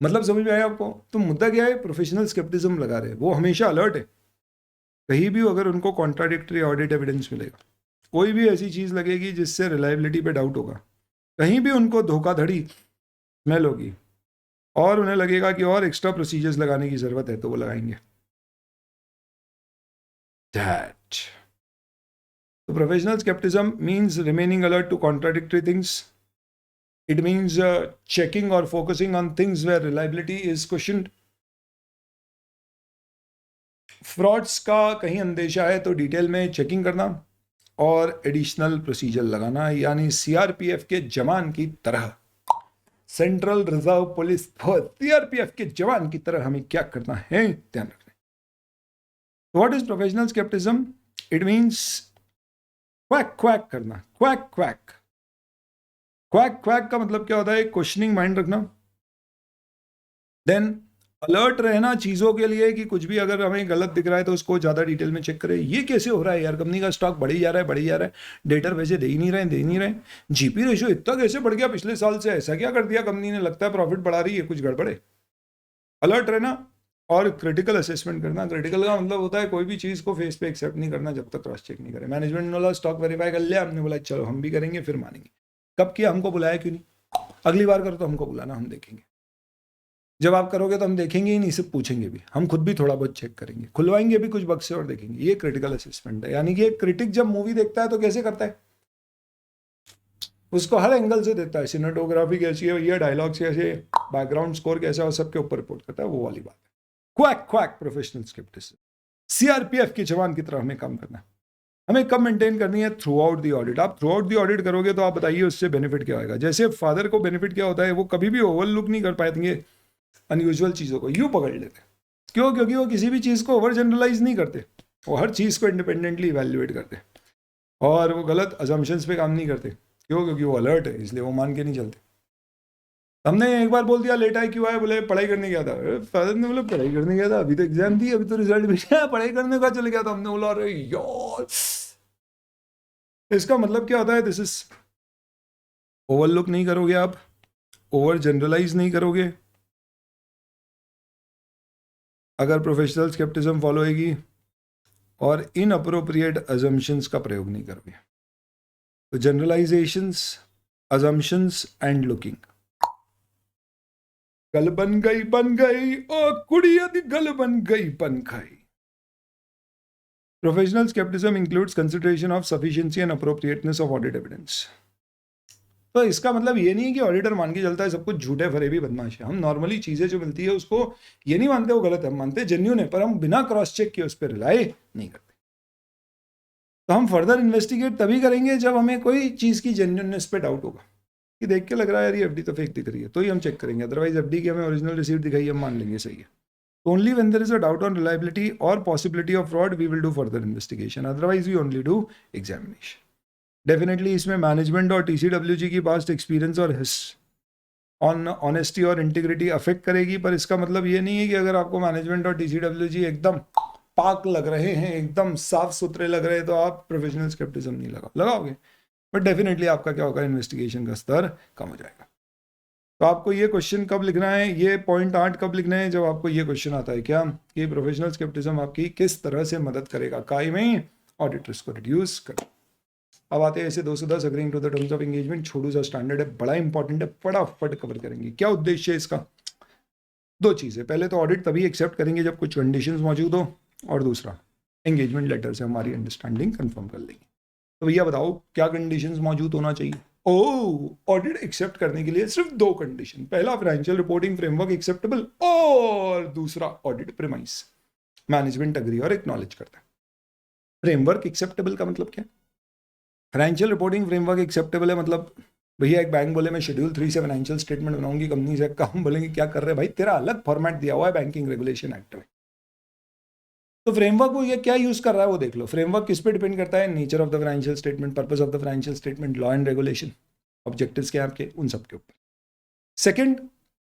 S1: मतलब समझ में आया आपको? तो मुद्दा क्या है? प्रोफेशनल स्केप्टिज्म लगा रहे हैं. वो हमेशा अलर्ट है. कहीं भी अगर उनको कॉन्ट्राडिक्टरी ऑडिट एविडेंस मिलेगा, कोई भी ऐसी चीज लगेगी जिससे रिलायबिलिटी पे डाउट होगा, कहीं भी उनको धोखाधड़ी स्मेल होगी और उन्हें लगेगा कि और एक्स्ट्रा प्रोसीजर्स लगाने की जरूरत है, तो वो लगाएंगे. That so professional skepticism means remaining alert to contradictory things. It means checking or focusing on things where reliability is questioned. Frauds का कहीं अंदेशा है तो डिटेल में चेकिंग करना और एडिशनल प्रोसीजर लगाना, यानी सीआरपीएफ के जवान की तरह, central reserve police force CRPF के जवान की तरह हमें क्या करना है ध्यान रखना. What is professional skepticism? It means quack quack करना. क्वैक क्वैक क्वैक क्वैक का मतलब क्या होता है? क्वेश्चनिंग माइंड रखना. देन अलर्ट रहना चीजों के लिए कि कुछ भी अगर हमें गलत दिख रहा है तो उसको ज्यादा डिटेल में चेक करें. ये कैसे हो रहा है यार? कंपनी का स्टॉक बढ़ी जा रहा है, बढ़ी जा रहा है, डेटर वैसे दे ही नहीं रहे. जीपी रेशियो इतना कैसे बढ़ गया पिछले साल से? ऐसा क्या कर दिया कंपनी ने? लगता है प्रॉफिट बढ़ा रही है, कुछ गड़बड़ है. अलर्ट रहना और क्रिटिकल असेसमेंट करना. क्रिटिकल का मतलब होता है कोई भी चीज को फेस पे एक्सेप्ट नहीं करना जब तक क्रॉस चेक नहीं करे. मैनेजमेंट ने बोला स्टॉक वेरीफाई कर लिया, हमने बोला चलो हम भी करेंगे, फिर मानेंगे. कब किया? हमको बुलाया क्यों नहीं? अगली बार करो तो हमको बुलाना, हम देखेंगे. जब आप करोगे तो हम देखेंगे ही नहीं, सिर्फ पूछेंगे भी. हम खुद भी थोड़ा बहुत चेक करेंगे, खुलवाएंगे भी कुछ बक्से और देखेंगे. ये क्रिटिकल असेसमेंट है. यानी कि एक क्रिटिक जब मूवी देखता है तो कैसे करता है? उसको हर एंगल से देता है. सिनेमेटोग्राफी कैसी है, ये डायलॉग्स कैसे, बैकग्राउंड स्कोर कैसा है, और सबके ऊपर रिपोर्ट करता है. वो वाली बात है. Quack quack professional scepticism. CRPF के जवान की तरह हमें काम करना है. हमें कब मेंटेन करनी है? Through out the audit. आप थ्रू आउट दी ऑडिट करोगे तो आप बताइए उससे बेनिफिट क्या होगा. जैसे फादर को बेनिफिट क्या होता है? वो कभी भी ओवरलुक नहीं कर पाएंगे अनयूजुअल चीज़ों को. यूँ पकड़ लेते. क्यों? क्योंकि वो किसी भी चीज़ को ओवर जनरलाइज नहीं करते. वो हर चीज़ को इंडिपेंडेंटली इवेल्युएट करते और वो गलत अजम्पशंस पे काम नहीं करते. क्यों? क्योंकि वो अलर्ट है, इसलिए वो मान के नहीं चलते. हमने एक बार बोल दिया लेट आए क्यों आए? बोले पढ़ाई करने गया था. फादर ने बोला पढ़ाई करने गया था? अभी तो एग्जाम दी, अभी तो रिजल्ट भी नहीं आया, पढ़ाई करने का चले गया था. हमने बोला अरे यार. इसका मतलब क्या होता है? दिस इज ओवरलुक नहीं करोगे आप, ओवर जनरलाइज नहीं करोगे. अगर प्रोफेशनल स्केप्टिज्म फॉलो होगी और इनअप्रोप्रिएट अजम्पशंस का प्रयोग नहीं करोगे. तो जनरलाइजेशंस, अजम्पशंस एंड लुकिंग. गल बन गई ओ कुड़िया दी गल बन गई बन गई. Professional skepticism includes consideration of sufficiency and appropriateness of audit evidence. तो इसका मतलब ये नहीं है कि ऑडिटर मान के चलता है सब कुछ झूठे फरेबी बदमाश है. हम नॉर्मली चीजें जो मिलती है उसको ये नहीं मानते वो गलत है, हम मानते जेन्युइन है, पर हम बिना क्रॉस चेक किए उस पर रिलाई नहीं करते. तो हम फर्दर इन्वेस्टिगेट तभी करेंगे जब हमें कोई चीज की जेन्युइननेस पे डाउट होगा कि देख के लग रहा है यार ये एफडी तो फेक दिख रही है, तो ही हम चेक करेंगे. अदरवाइज एफडी की हमें ओरिजिनल रिसीप्ट दिखाई, हम मान लेंगे सही है. Only when there is a doubt on reliability or possibility of fraud, we will do further investigation. Otherwise, we only do examination. Definitely इसमें मैनेजमेंट और टीसीडब्ल्यूजी की पास्ट एक्सपीरियंस और ऑन ऑनेस्टी और इंटीग्रिटी अफेक्ट करेगी, पर इसका मतलब ये नहीं है कि अगर आपको मैनेजमेंट और टीसीडब्ल्यूजी एकदम पाक लग रहे हैं, एकदम साफ सुथरे लग रहे हैं, तो आप प्रोफेशनल स्केप्टिज्म नहीं लगाओगे, बट डेफिनेटली आपका क्या होगा, इन्वेस्टिगेशन का स्तर कम हो जाएगा. तो आपको ये क्वेश्चन कब लिखना है, ये पॉइंट 8 कब लिखना है, जब आपको ये क्वेश्चन आता है क्या कि प्रोफेशनल स्केप्टिज्म आपकी किस तरह से मदद करेगा काय में ऑडिट रिस्क को रिड्यूस कर. अब आते हैं ऐसे 210 agreeing to the terms of engagement. छोटू सा स्टैंडर्ड है, बड़ा इंपॉर्टेंट है, फटाफट कवर करेंगे. क्या उद्देश्य है इसका, दो चीजें. पहले तो ऑडिट तभी एक्सेप्ट करेंगे जब कुछ कंडीशंस मौजूद हो, और दूसरा एंगेजमेंट लेटर से हमारी अंडरस्टैंडिंग कंफर्म कर लेंगे. तो भैया बताओ क्या कंडीशंस मौजूद होना चाहिए. ऑडिट एक्सेप्ट करने के लिए सिर्फ दो कंडीशन. पहला, फाइनेंशियल रिपोर्टिंग फ्रेमवर्क एक्सेप्टेबल, और दूसरा ऑडिट प्रीमाइस मैनेजमेंट अग्री और एक्नॉलेज करता है. फ्रेमवर्क एक्सेप्टेबल का मतलब क्या है, फाइनेंशियल रिपोर्टिंग फ्रेमवर्क एक्सेप्टेबल है मतलब भैया एक बैंक बोले मैं शेड्यूल 3 से फाइनेंशियल स्टेटमेंट बनाऊंगी कंपनी से, हम बोलेंगे क्या कर रहे हैं भाई, तेरा अलग फॉर्मेट दिया हुआ है बैंकिंग रेगुलेशन एक्ट में. तो फ्रेमवर्क को ये क्या यूज कर रहा है वो देख लो. फ्रेमवर्क किस पे डिपेंड करता है, nature of the financial statement, purpose of the financial statement, law and regulation, objectives क्या आपके, उन सब के ऊपर. सेकंड,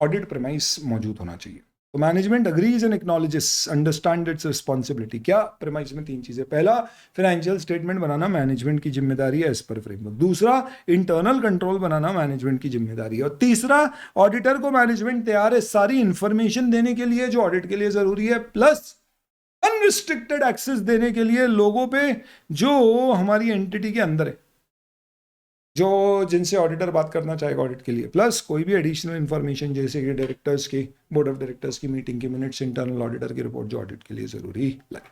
S1: ऑडिट प्रीमाइस मौजूद होना चाहिए. तो management agrees and acknowledges, understand it's responsibility. क्या प्रीमाइस में तीन चीजें. पहला, फाइनेंशियल स्टेटमेंट बनाना मैनेजमेंट की जिम्मेदारी है एज पर फ्रेमवर्क. दूसरा, इंटरनल कंट्रोल बनाना मैनेजमेंट की जिम्मेदारी है. और तीसरा, ऑडिटर को मैनेजमेंट तैयार है सारी इंफॉर्मेशन देने के लिए जो ऑडिट के लिए जरूरी है, प्लस अनरिस्ट्रिक्टेड एक्सेस देने के लिए लोगों पे जो हमारी एंटिटी के अंदर है, जो जिनसे ऑडिटर बात करना चाहेगा ऑडिट के लिए, प्लस कोई भी एडिशनल इंफॉर्मेशन जैसे कि डायरेक्टर्स की, बोर्ड ऑफ डायरेक्टर्स की मीटिंग की मिनट्स, इंटरनल ऑडिटर की रिपोर्ट जो ऑडिट के लिए जरूरी लगे.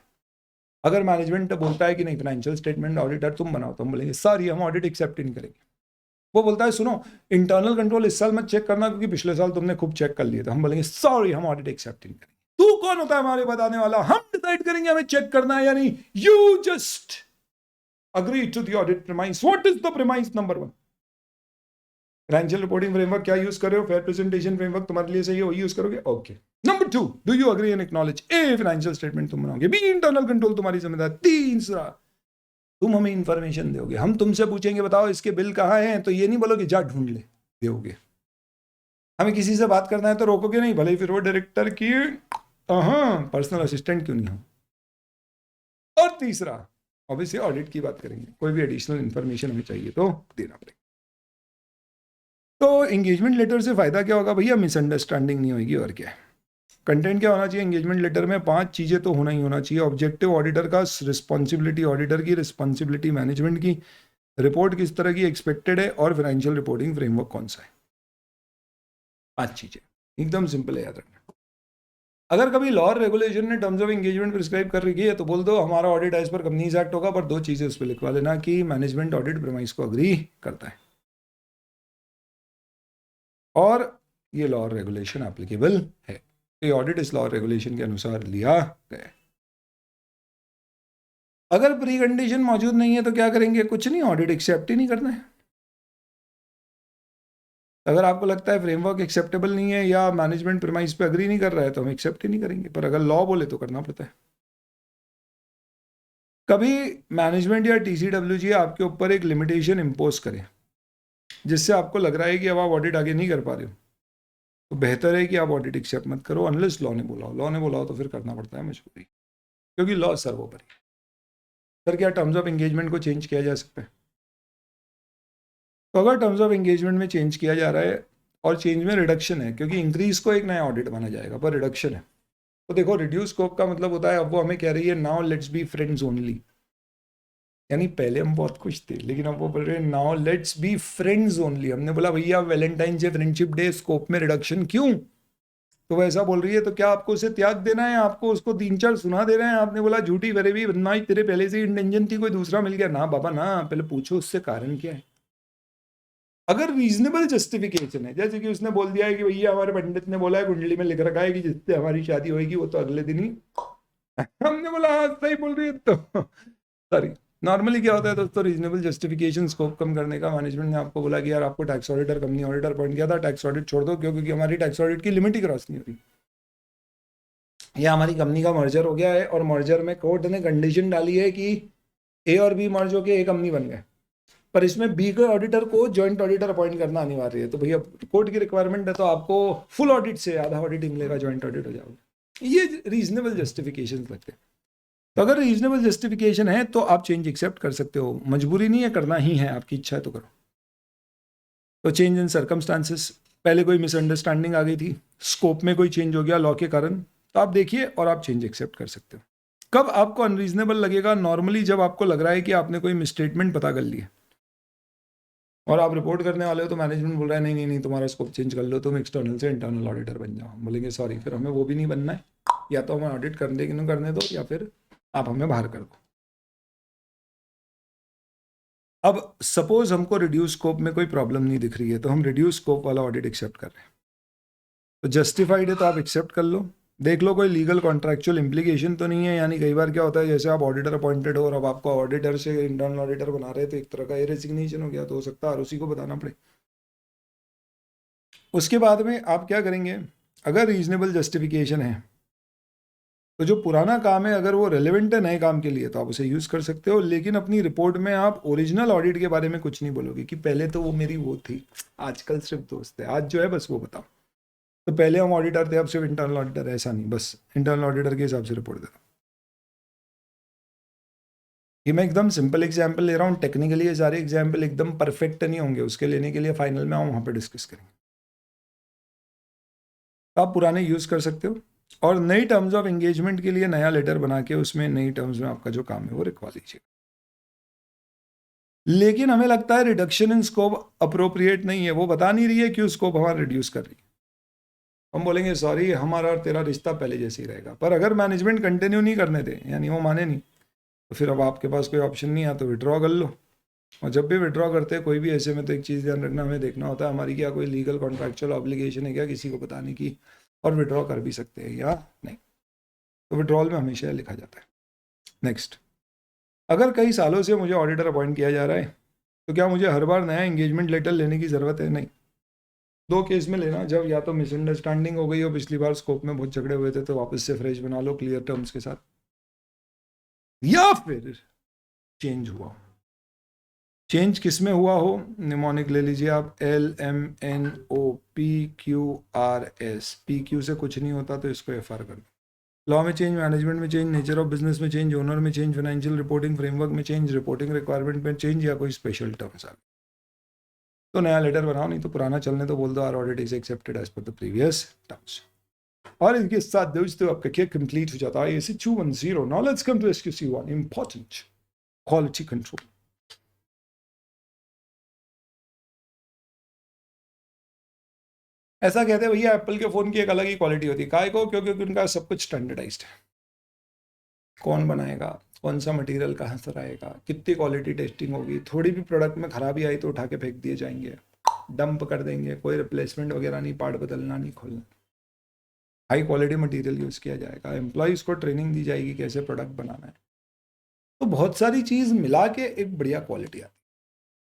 S1: अगर मैनेजमेंट बोलता है कि नहीं फाइनेंशियल स्टेटमेंट ऑडिटर तुम बनाओ, तो हम बोलेंगे सॉरी हम ऑडिट एक्सेप्ट नहीं करेंगे. वो बोलता है सुनो इंटरनल कंट्रोल इस साल मत चेक करना क्योंकि पिछले साल तुमने खूब चेक कर लिए, तो हम बोलेंगे सॉरी हम ऑडिट एक्सेप्ट नहीं करेंगे. तू कौन होता है हमारे बताने वाला, हम डिसाइड करेंगे हमें चेक करना है या नहीं. You just agree to the audit premise. What is the premise number 1. Financial reporting framework क्या यूज कर रहे हो, फेयर प्रेजेंटेशन फ्रेमवर्क तुम्हारे लिए सही है, वही यूज करोगे. Okay. Number 2, do you agree and acknowledge. A, financial statement तुम बनाओगे. बी, इंटरनल कंट्रोल तुम्हारी जिम्मेदारी. तीसरा, तुम हमें इंफॉर्मेशन दोगे, हम तुमसे पूछेंगे बताओ इसके बिल कहाँ हैं, तो ये नहीं बोलोगे जा ढूंढ ले, दोगे. हमें किसी से बात करना है तो रोकोगे नहीं, भले फिर वो डायरेक्टर की पर्सनल असिस्टेंट क्यों नहीं हो. और तीसरा, ऑब्वियसली ऑडिट की बात करेंगे, कोई भी एडिशनल इंफॉर्मेशन हमें चाहिए तो देना पड़ेगा. तो एंगेजमेंट लेटर से फायदा क्या होगा भैया, मिसअंडरस्टैंडिंग नहीं होगी. और क्या है कंटेंट क्या होना चाहिए एंगेजमेंट लेटर में, 5 चीजें तो होना ही होना चाहिए. ऑब्जेक्टिव ऑडिटर का, रिस्पॉन्सिबिलिटी ऑडिटर की, रिस्पॉन्सिबिलिटी मैनेजमेंट की, रिपोर्ट किस तरह की एक्सपेक्टेड है, और फाइनेंशियल रिपोर्टिंग फ्रेमवर्क कौन सा है. 5 चीजें एकदम सिंपल है याद रखना. अगर कभी लॉ और रेगुलेशन ने टर्म्स ऑफ एंगेजमेंट प्रिस्क्राइब कर रखी है तो बोल दो हमारा audit as per companies act होगा, पर 2 चीजें उस पर लिखवा लेना कि मैनेजमेंट ऑडिट प्रीमाइस को अग्री करता है और ये लॉ और रेगुलेशन एप्लीकेबल है. ये ऑडिट इस लॉ और रेगुलेशन के अनुसार लिया गया. अगर प्री कंडीशन मौजूद नहीं है तो क्या करेंगे, कुछ नहीं, ऑडिट एक्सेप्ट ही नहीं करना है. अगर आपको लगता है फ्रेमवर्क एक्सेप्टेबल नहीं है या मैनेजमेंट प्रीमाइस पे अग्री नहीं कर रहा है तो हम एक्सेप्ट ही नहीं करेंगे, पर अगर लॉ बोले तो करना पड़ता है. कभी मैनेजमेंट या टीसीडब्ल्यूजी आपके ऊपर एक लिमिटेशन इम्पोज करे जिससे आपको लग रहा है कि अब आप ऑडिट आगे नहीं कर पा रहे हो, तो बेहतर है कि आप ऑडिट एक्सेप्ट मत करो अनलेस लॉ ने बोला हो. लॉ ने बोला हो तो फिर करना पड़ता है मजबूरी, क्योंकि लॉ सर्वोपरि. सर क्या टर्म्स ऑफ एंगेजमेंट को चेंज किया जा सकता है. तो अगर टर्म्स ऑफ एंगेजमेंट में चेंज किया जा रहा है और चेंज में रिडक्शन है, क्योंकि इंक्रीज को एक नया ऑडिट माना जाएगा पर रिडक्शन है, तो देखो रिड्यूस स्कोप का मतलब होता है अब वो हमें कह रही है now let's be friends only, यानी पहले हम बहुत खुश थे लेकिन अब वो बोल रहे हैं now let's be friends only. हमने बोला भैया Valentine day friendship day scope में रिडक्शन क्यों, तो वो ऐसा बोल रही है तो क्या आपको उसे त्याग देना है, आपको उसको 3-4 सुना दे रहे हैं. आपने बोला झूठी फरेबी बदमाश तेरे पहले से ही इंटेंशन थी, कोई दूसरा मिल गया ना बाबा ना, पहले पूछो उससे कारण क्या है. अगर रीजनेबल जस्टिफिकेशन है, जैसे कि उसने बोल दिया है कि भैया हमारे पंडित ने बोला है कुंडली में लिख रखा है कि जिससे हमारी शादी होगी वो तो अगले दिन ही, हमने बोला हाँ सही बोल रही है. तो सॉरी, नॉर्मली क्या होता है दोस्तों, रीजनेबल जस्टिफिकेशन स्कोप कम करने का. मैनेजमेंट ने आपको बोला कि यार आपको tax auditor company auditor point किया था, टैक्स ऑडिट छोड़ दो क्यों, क्योंकि हमारी टैक्स ऑडिट की लिमिट ही क्रॉस नहीं हो रही. ये हमारी कंपनी का मर्जर हो गया है और मर्जर में कोर्ट ने कंडीशन डाली है कि ए और बी मर्ज होके एक कंपनी बन गए, पर इसमें बी के ऑडिटर को जॉइंट ऑडिटर अपॉइंट करना अनिवार्य है। तो भैया कोर्ट की रिक्वायरमेंट है, तो आपको फुल ऑडिट से आधा ऑडिटिंग मिलेगा, जॉइंट ऑडिट हो जाओगे। ये रीजनेबल जस्टिफिकेशन लगते हैं। तो अगर रीजनेबल जस्टिफिकेशन है तो आप चेंज एक्सेप्ट कर सकते हो, मजबूरी नहीं है, करना ही है, आपकी इच्छा है तो करो। तो चेंज इन सर्कमस्टांसेस, पहले कोई मिसअंडरस्टैंडिंग आ गई थी, स्कोप में कोई चेंज हो गया लॉ के कारण, तो आप देखिए और आप चेंज एक्सेप्ट कर सकते हो। कब आपको अनरीजनेबल लगेगा? नॉर्मली जब आपको लग रहा है कि आपने कोई मिसस्टेटमेंट पता कर ली है और आप रिपोर्ट करने वाले हो, तो मैनेजमेंट बोल रहा है नहीं नहीं नहीं, तुम्हारा स्कोप चेंज कर लो, तुम एक्सटर्नल से इंटरनल ऑडिटर बन जाओ। बोलेंगे सॉरी, फिर हमें वो भी नहीं बनना है, या तो हमें ऑडिट करने दो या फिर आप हमें बाहर कर दो। अब सपोज हमको रिड्यूस स्कोप में कोई प्रॉब्लम नहीं दिख रही है, तो हम रिड्यूस स्कोप वाला ऑडिट एक्सेप्ट कर रहे हैं, तो जस्टिफाइड है तो आप एक्सेप्ट कर लो। देख लो कोई लीगल कॉन्ट्रैक्चुअल इम्प्लीकेशन तो नहीं है। यानी कई बार क्या होता है, जैसे आप ऑडिटर अपॉइंटेड हो और अब आपको ऑडिटर से इंटरनल ऑडिटर बना रहे, तो एक तरह का ये रेजिग्नेशन हो गया, तो हो सकता है आरओसी को बताना पड़े। उसके बाद में आप क्या करेंगे, अगर रीजनेबल जस्टिफिकेशन है तो जो पुराना काम है अगर वो रेलेवेंट है नए काम के लिए, तो आप उसे यूज कर सकते हो। लेकिन अपनी रिपोर्ट में आप ओरिजिनल ऑडिट के बारे में कुछ नहीं बोलोगे कि पहले तो वो मेरी वो थी, आजकल सिर्फ दोस्त है, आज जो है बस वो बताओ। तो पहले हम ऑडिटर थे, अब सिर्फ इंटरनल ऑडिटर, ऐसा नहीं, बस इंटरनल ऑडिटर के हिसाब से रिपोर्ट दे दो। ये मैं एकदम सिंपल एग्जांपल ले रहा हूँ, टेक्निकली ये सारे एग्जांपल एकदम परफेक्ट नहीं होंगे, उसके लेने के लिए फाइनल में हम वहाँ पे डिस्कस करेंगे। तो आप पुराने यूज़ कर सकते हो और नई टर्म्स ऑफ एंगेजमेंट के लिए नया लेटर बना के उसमें नई टर्म्स में आपका जो काम है वो लिखवा लीजिए। लेकिन हमें लगता है रिडक्शन इन स्कोप अप्रोप्रिएट नहीं है, वो बता नहीं रही है क्यों स्कोप हमारा रिड्यूस कर रही है। हम बोलेंगे सॉरी, हमारा और तेरा रिश्ता पहले जैसे ही रहेगा। पर अगर मैनेजमेंट कंटिन्यू नहीं करने दे, यानी वो माने नहीं, तो फिर अब आपके पास कोई ऑप्शन नहीं है, तो विड्रॉ कर लो। और जब भी विड्रॉ करते हैं कोई भी ऐसे में, तो एक चीज़ ध्यान रखना, हमें देखना होता है हमारी क्या कोई लीगल कॉन्ट्रैक्चुअल ऑब्लिगेशन है क्या किसी को बताने की, और विड्रॉ कर भी सकते हैं या नहीं। तो विड्रॉल में हमेशा लिखा जाता है। नेक्स्ट, अगर कई सालों से मुझे ऑडिटर अपॉइंट किया जा रहा है, तो क्या मुझे हर बार नया एंगेजमेंट लेटर लेने की ज़रूरत है? नहीं। दो केस में लेना, जब या तो मिसअंडरस्टैंडिंग हो गई हो, पिछली बार स्कोप में बहुत झगड़े हुए थे, तो वापस से फ्रेश बना लो क्लियर टर्म्स के साथ, या फिर चेंज हुआ हो। चेंज किस में हुआ हो? निमोनिक ले लीजिए आप, LMNOPQRS। PQ से कुछ नहीं होता तो इसको FR कर दो। लॉ में चेंज, मैनेजमेंट में चेंज, नेचर ऑफ बिजनेस में चेंज, ओनर में चेंज, फाइनेंशियल रिपोर्टिंग फ्रेमवर्क में चेंज, रिपोर्टिंग रिक्वायरमेंट में चेंज, या कोई स्पेशल टर्म्स आ, तो नया लेटर बनाओ, नहीं तो पुराना चलने तो बोल दो our audit is accepted as per the previous terms. और इनके साथ दोस्तों आपका क्या कंप्लीट हो जाता है AC 210। Now let's come to SQC1, important quality control. ऐसा कहते हैं भैया एप्पल के फ़ोन की एक अलग ही क्वालिटी होती है, काय को? क्योंकि उनका सब कुछ स्टैंडर्डाइज्ड है। कौन बनाएगा, कौन सा मटेरियल कहाँ से आएगा, कितनी क्वालिटी टेस्टिंग होगी, थोड़ी भी प्रोडक्ट में खराबी आई तो उठा के फेंक दिए जाएंगे, डंप कर देंगे, कोई रिप्लेसमेंट वगैरह नहीं, पार्ट बदलना नहीं, खोलना। हाई क्वालिटी मटेरियल यूज़ किया जाएगा, एम्प्लॉयज़ को ट्रेनिंग दी जाएगी कैसे प्रोडक्ट बनाना है। तो बहुत सारी चीज़ मिला के एक बढ़िया क्वालिटी आती है।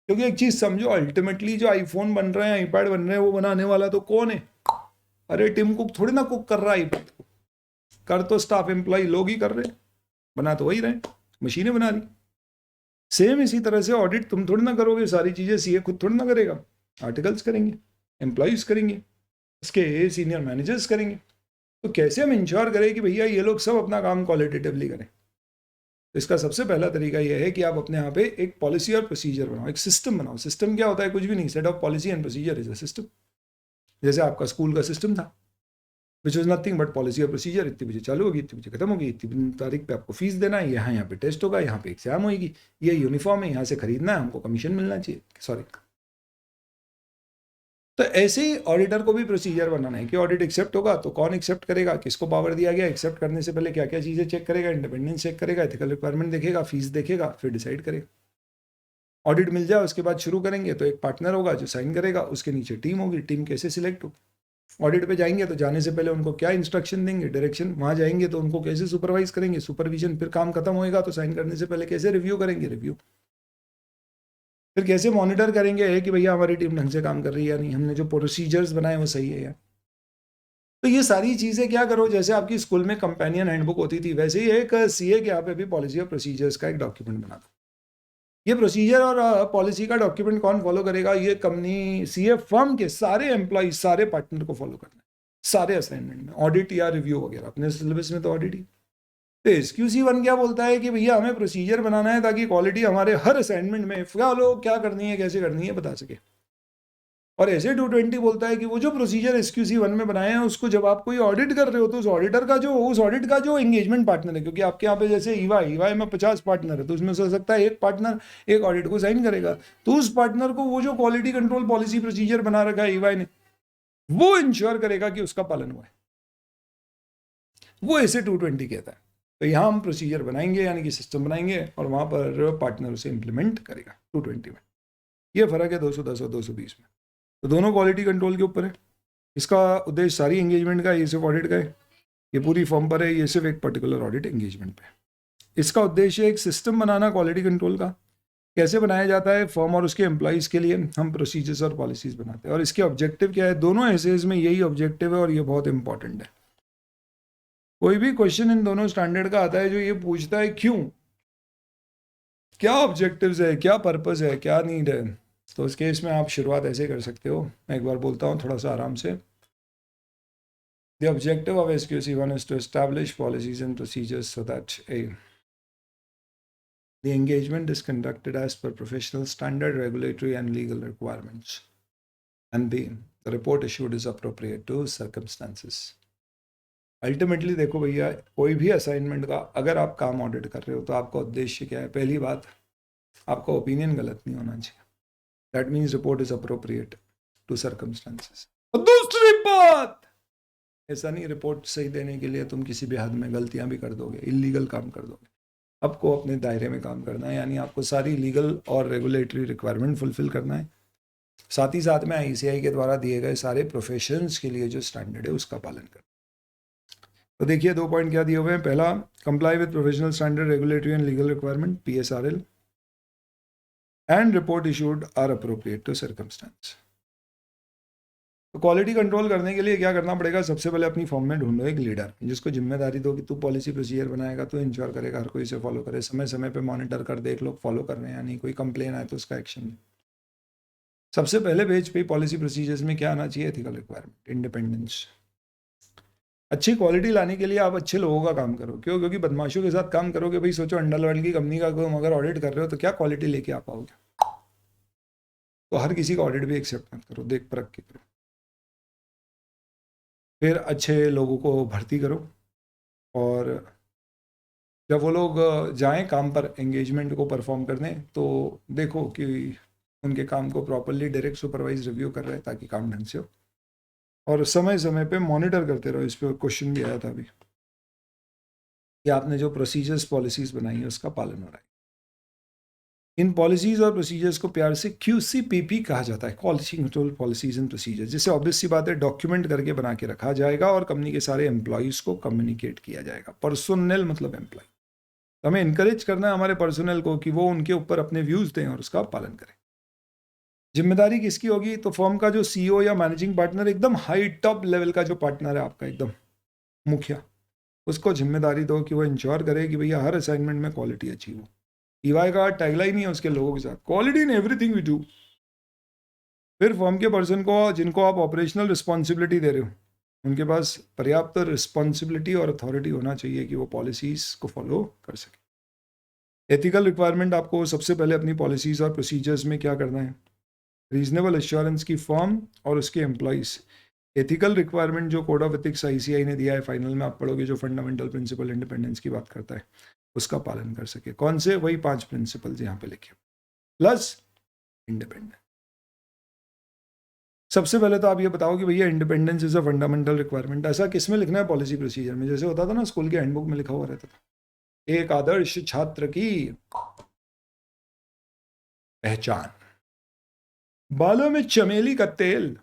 S1: क्योंकि एक चीज़ समझो, अल्टीमेटली जो आईफोन बन रहे हैं, आईपैड बन रहे हैं, वो बनाने वाला तो कौन है? अरे टिम कुक थोड़ी ना कुक कर रहा है आईपैड को, कर तो स्टाफ एम्प्लॉय लोग ही कर रहे हैं, बना तो वही रहे, मशीनें बना रही। सेम इसी तरह से ऑडिट तुम थोड़ी ना करोगे, सारी चीज़ें सीए खुद थोड़ी ना करेगा, आर्टिकल्स करेंगे, एम्प्लॉयज़ करेंगे, इसके सीनियर मैनेजर्स करेंगे। तो कैसे हम इंश्योर करें कि भैया ये लोग सब अपना काम क्वालिटेटिवली करें? तो इसका सबसे पहला तरीका यह है कि आप अपने यहाँ पे एक पॉलिसी और प्रोसीजर बनाओ, एक सिस्टम बनाओ। सिस्टम क्या होता है? कुछ भी नहीं, set of policy and procedure is a system. जैसे आपका स्कूल का सिस्टम था, which is nothing but policy और प्रोसीजर। इतनी बजे चालू होगी, इतनी बजे खत्म होगी, इतनी तारीख पे आपको फीस देना है, यहाँ पे टेस्ट होगा, यहाँ पे एग्जाम होगी, ये यूनिफॉर्म है, यहाँ से खरीदना है, हमको कमीशन मिलना चाहिए, सॉरी। तो ऐसे ही ऑडिटर को भी प्रोसीजर बनाना है कि ऑडिट एक्सेप्ट होगा तो कौन एक्सेप्ट करेगा, किसको पावर दिया गया, एक्सेप्ट करने से पहले क्या क्या चीज़ें चेक करेगा, इंडिपेंडेंस चेक करेगा, एथिकल रिक्वायरमेंट देखेगा, फीस देखेगा, फिर डिसाइड करेगा। ऑडिट मिल जाए उसके बाद शुरू करेंगे, तो एक पार्टनर होगा जो साइन करेगा, उसके नीचे टीम होगी, टीम कैसे सिलेक्ट होगी। ऑडिट पे जाएंगे तो जाने से पहले उनको क्या इंस्ट्रक्शन देंगे, डायरेक्शन, वहाँ जाएंगे तो उनको कैसे सुपरवाइज करेंगे, सुपरविजन, फिर काम खत्म होएगा तो साइन करने से पहले कैसे रिव्यू करेंगे, रिव्यू, फिर कैसे मॉनिटर करेंगे कि भैया हमारी टीम ढंग से काम कर रही है या नहीं, हमने जो प्रोसीजर्स बनाए वो सही है या। तो ये सारी चीज़ें क्या करो, जैसे आपकी स्कूल में कंपेनियन हैंडबुक होती थी, वैसे ही एक सीए के यहाँ पे भी पॉलिसी और प्रोसीजर्स का एक डॉक्यूमेंट बना दो। ये प्रोसीजर और पॉलिसी का डॉक्यूमेंट कौन फॉलो करेगा? ये कंपनी सीए फर्म के सारे एम्प्लॉय, सारे पार्टनर को फॉलो करना है, सारे असाइनमेंट में, ऑडिट या रिव्यू वगैरह। अपने सिलेबस में तो ऑडिट ही। तो SQC1 क्या बोलता है कि भैया हमें प्रोसीजर बनाना है ताकि क्वालिटी हमारे हर असाइनमेंट में फॉलो क्या करनी है, कैसे करनी है, बता सके। और ऐसे 220 बोलता है कि वो जो प्रोसीजर SQC1 में बनाए हैं उसको जब आप कोई ऑडिट कर रहे हो तो उस ऑडिट का जो एंगेजमेंट पार्टनर है, क्योंकि आपके यहाँ पे जैसे ईवाई में 50 पार्टनर है, तो उसमें हो सकता है एक पार्टनर एक ऑडिट को साइन करेगा, तो उस पार्टनर को वो जो क्वालिटी कंट्रोल पॉलिसी प्रोसीजर बना रखा है ईवाई ने, वो इंश्योर करेगा कि उसका पालन हुआ है। वो ऐसे 220 कहता है। तो यहाँ हम प्रोसीजर बनाएंगे, यानी कि सिस्टम बनाएंगे, और वहाँ पर पार्टनर उसे इम्प्लीमेंट करेगा 220 में। ये फर्क है 210 और 220 में। तो दोनों क्वालिटी कंट्रोल के ऊपर है। इसका उद्देश्य सारी एंगेजमेंट का, ये सिर्फ ऑडिट का है, ये पूरी फॉर्म पर है, ये सिर्फ एक पर्टिकुलर ऑडिट एंगेजमेंट पे है। इसका उद्देश्य एक सिस्टम बनाना क्वालिटी कंट्रोल का। कैसे बनाया जाता है? फर्म और उसके एम्प्लॉइज के लिए हम प्रोसीजर्स और पॉलिसीज बनाते हैं। और इसके ऑब्जेक्टिव क्या है? दोनों एसेज में यही ऑब्जेक्टिव है, और ये बहुत इंपॉर्टेंट है। कोई भी क्वेश्चन इन दोनों स्टैंडर्ड का आता है जो ये पूछता है क्यों, क्या ऑब्जेक्टिव्स है, क्या पर्पस है, क्या नीड है, तो उस केस में आप शुरुआत ऐसे कर सकते हो। मैं एक बार बोलता हूँ थोड़ा सा आराम से। The objective of SQC1 is to establish policies and procedures so that A, the engagement is conducted as per professional standard, regulatory and legal requirements, and B, the report issued is appropriate to circumstances. Ultimately देखो भैया, कोई भी assignment का अगर आप काम audit कर रहे हो तो आपका उद्देश्य क्या है? पहली बात, आपका ओपिनियन गलत नहीं होना चाहिए। That means report is appropriate to circumstances. और दूसरी बात, ऐसा नहीं रिपोर्ट सही देने के लिए तुम किसी भी हद में गलतियां भी कर दोगे, इलीगल काम कर दोगे। आपको अपने दायरे में काम करना है, यानी आपको सारी लीगल और रेगुलेटरी रिक्वायरमेंट फुलफिल करना है, साथ ही साथ में ICAI के द्वारा दिए गए सारे प्रोफेशंस के लिए जो स्टैंडर्ड है उसका पालन करना। तो देखिए 2 पॉइंट क्या दिए हुए हैं। पहला, comply with professional standard, regulatory and legal requirement PSRL, and report issued are appropriate to circumstance. तो क्वालिटी कंट्रोल करने के लिए क्या करना पड़ेगा? सबसे पहले अपनी फॉर्म में ढूंढो एक लीडर जिसको जिम्मेदारी दो कि तू पॉलिसी प्रोसीजर बनाएगा, तो इंश्योर करेगा हर कोई इसे फॉलो करे, समय समय पे मॉनिटर कर, देख लो फॉलो कर रहे हैं या नहीं, कोई कंप्लेन आए तो उसका एक्शन। सबसे पहले पेज पे पॉलिसी प्रोसीजर्स में क्या आना चाहिए? Ethical requirement, independence. अच्छी क्वालिटी लाने के लिए आप अच्छे लोगों का काम करो। क्यों? क्योंकि बदमाशों के साथ काम करोगे, भाई सोचो अंडरवर्ल्ड की कंपनी का तुम अगर ऑडिट कर रहे हो तो क्या क्वालिटी लेके आ पाओगे? तो हर किसी का ऑडिट भी एक्सेप्ट मत करो, देख परख के करो। फिर अच्छे लोगों को भर्ती करो, और जब वो लोग जाएं काम पर एंगेजमेंट को परफॉर्म करने, तो देखो कि उनके काम को प्रॉपरली डायरेक्ट सुपरवाइज रिव्यू कर रहे हैं ताकि काम ढंग से हो, और समय समय पे मॉनिटर करते रहो। इस पर क्वेश्चन भी आया था अभी कि आपने जो प्रोसीजर्स पॉलिसीज बनाई है उसका पालन हो रहा है। इन पॉलिसीज और प्रोसीजर्स को प्यार से QCPP कहा जाता है, quality control policies and procedures, जिससे ऑब्वियस सी बात है डॉक्यूमेंट करके बना के रखा जाएगा और कंपनी के सारे एम्प्लॉयज़ को कम्युनिकेट किया जाएगा। पर्सोनल मतलब एम्प्लॉय। तो हमें इनकरेज करना है हमारे पर्सोनल को कि वो उनके ऊपर अपने व्यूज़ दें और उसका पालन करें। जिम्मेदारी किसकी होगी? तो फर्म का जो CEO या मैनेजिंग पार्टनर, एकदम हाई टॉप लेवल का जो पार्टनर है आपका, एकदम मुखिया, उसको जिम्मेदारी दो कि वो इंश्योर करे कि भैया हर असाइनमेंट में क्वालिटी अचीव हो। EY का टैगलाइन ही है उसके लोगों के साथ, quality in everything we do. फिर फर्म के पर्सन को, जिनको आप ऑपरेशनल रिस्पॉन्सिबिलिटी दे रहे हो, उनके पास पर्याप्त रिस्पॉन्सिबिलिटी और अथॉरिटी होना चाहिए कि वो पॉलिसीज को फॉलो कर सके। एथिकल रिक्वायरमेंट, आपको सबसे पहले अपनी पॉलिसीज और प्रोसीजर्स में क्या करना है? रीजनेबल एश्योरेंस की फर्म और उसके एम्प्लॉइज एथिकल रिक्वायरमेंट जो कोड ऑफ एथिक्स ICAI ने दिया है, फाइनल में आप पढ़ोगे, जो फंडामेंटल प्रिंसिपल इंडिपेंडेंस की बात करता है, उसका पालन कर सके। कौन से? वही 5 प्रिंसिपल्स यहाँ पे लिखे, प्लस इंडिपेंडेंस। सबसे पहले तो आप ये बताओ कि भैया independence is a fundamental requirement. ऐसा किस में लिखना है? पॉलिसी प्रोसीजर में। जैसे होता था ना स्कूल के हैंडबुक में लिखा हुआ रहता था, एक आदर्श छात्र की पहचान, बालों में चमेली का तेल,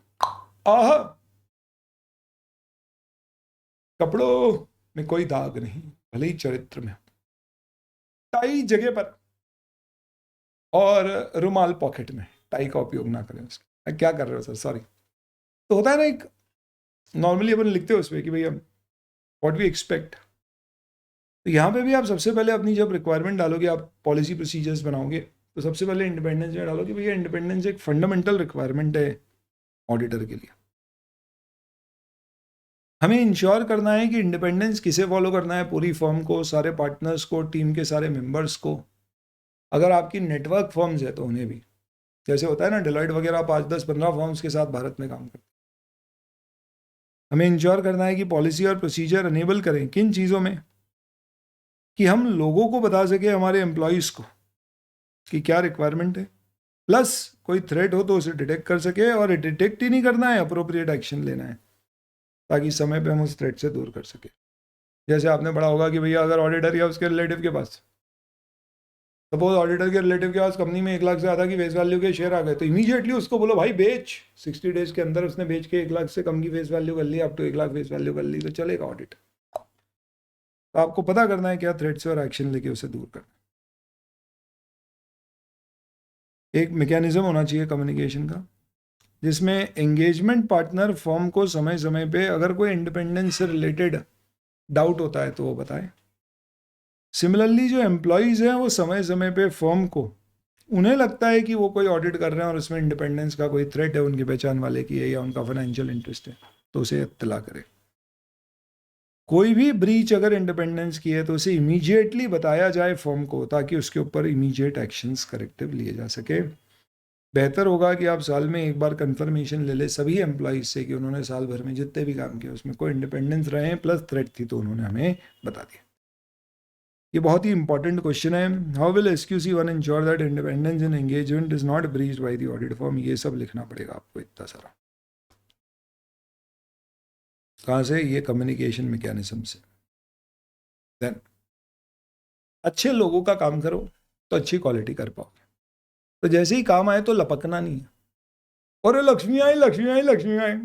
S1: आह, कपड़ों में कोई दाग नहीं भले ही चरित्र में, टाई जगह पर, और रुमाल पॉकेट में। टाई का उपयोग ना करें उसका। क्या कर रहे हो सर? सॉरी। तो होता है ना एक नॉर्मली अपन लिखते हैं उसमें कि भैया व्हाट वी एक्सपेक्ट। तो यहाँ पे भी आप सबसे पहले अपनी जब रिक्वायरमेंट डालोगे, आप पॉलिसी प्रोसीजर्स बनाओगे, तो सबसे पहले इंडिपेंडेंस में डालो कि भैया इंडिपेंडेंस एक फंडामेंटल रिक्वायरमेंट है ऑडिटर के लिए। हमें इंश्योर करना है कि इंडिपेंडेंस किसे फॉलो करना है, पूरी फर्म को, सारे पार्टनर्स को, टीम के सारे मेंबर्स को। अगर आपकी नेटवर्क फर्म्स है तो उन्हें भी, जैसे होता है ना डेलॉइट वगैरह 5, 10, 15 फर्म्स के साथ भारत में काम करते हैं। हमें इंश्योर करना है कि पॉलिसी और प्रोसीजर अनेबल करें किन चीज़ों में, कि हम लोगों को बता सके, हमारे एम्प्लॉयज़ को, कि क्या रिक्वायरमेंट है, प्लस कोई थ्रेट हो तो उसे डिटेक्ट कर सके, और डिटेक्ट ही नहीं करना है, अप्रोप्रिएट एक्शन लेना है ताकि समय पे हम उस थ्रेट से दूर कर सके। जैसे आपने पढ़ा होगा कि भैया अगर ऑडिटर या उसके रिलेटिव के पास, सपोज ऑडिटर के रिलेटिव के पास कंपनी में 1 लाख से ज़्यादा की फेस वैल्यू के शेयर आ गए, तो इमीडिएटली उसको बोलो भाई बेच। 60 डेज के अंदर उसने बेच के 1 लाख से कम की फेस वैल्यू कर ली, अब तो 1 लाख फेस वैल्यू कर ली, तो चलेगा ऑडिट। तो आपको पता करना है क्या थ्रेट्स और एक्शन लेके उसे दूर करना। एक मैकेनिज्म होना चाहिए कम्युनिकेशन का, जिसमें एंगेजमेंट पार्टनर फर्म को समय समय पे अगर कोई इंडिपेंडेंस से रिलेटेड डाउट होता है तो वो बताए। सिमिलरली जो एम्प्लॉयज़ हैं वो समय समय पे फर्म को, उन्हें लगता है कि वो कोई ऑडिट कर रहे हैं और उसमें इंडिपेंडेंस का कोई थ्रेट है उनकी पहचान वाले की है या उनका फाइनेंशियल इंटरेस्ट है, तो उसे इत्तला करें। कोई भी ब्रीच अगर इंडिपेंडेंस की है तो उसे इमीडिएटली बताया जाए फर्म को, ताकि उसके ऊपर इमीडिएट एक्शंस करेक्टिव लिए जा सके। बेहतर होगा कि आप साल में एक बार कंफर्मेशन ले ले सभी एम्प्लॉयज़ से कि उन्होंने साल भर में जितने भी काम किए उसमें कोई इंडिपेंडेंस रहे प्लस थ्रेट थी तो उन्होंने हमें बता दिया। ये बहुत ही इंपॉर्टेंट क्वेश्चन है। How will SQC 1 ensure that independence in engagement is not breached by the audit firm? ये सब लिखना पड़ेगा आपको इतना सारा। कहाँ से? ये कम्युनिकेशन मैकेनिज्म से। देन अच्छे लोगों का काम करो तो अच्छी क्वालिटी कर पाओगे। तो जैसे ही काम आए तो लपकना नहीं है, और लक्ष्मी आई लक्ष्मी आई लक्ष्मी आई,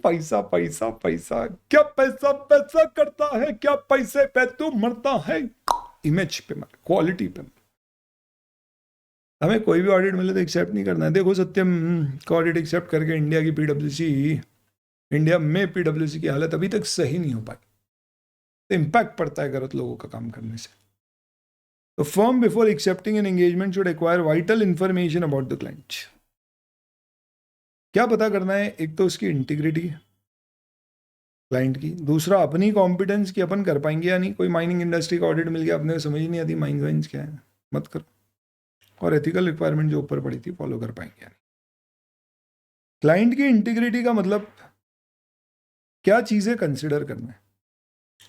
S1: पैसा पैसा पैसा, क्या पैसा पैसा करता है, क्या पैसे पे तू मरता है। इमेज पे मत, क्वालिटी पे मत। हमें कोई भी ऑडिट मिले तो एक्सेप्ट नहीं करना है। देखो सत्यम का ऑडिट एक्सेप्ट करके इंडिया की इंडिया में PwC की हालत अभी तक सही नहीं हो पाई। तो इम्पैक्ट पड़ता है गलत लोगों का काम करने से। तो firm before accepting an engagement should acquire vital information about the client. क्या पता करना है? एक तो उसकी इंटीग्रिटी क्लाइंट की, दूसरा अपनी कॉम्पिटेंस की अपन कर पाएंगे या नहीं। कोई माइनिंग इंडस्ट्री का ऑडिट मिल गया, अपने को समझ नहीं आती माइंस वाइंस क्या है, मत करो। और एथिकल रिक्वायरमेंट जो ऊपर पड़ी थी फॉलो कर पाएंगे या नहीं। क्लाइंट की इंटीग्रिटी का मतलब क्या चीज़ें कंसिडर करना है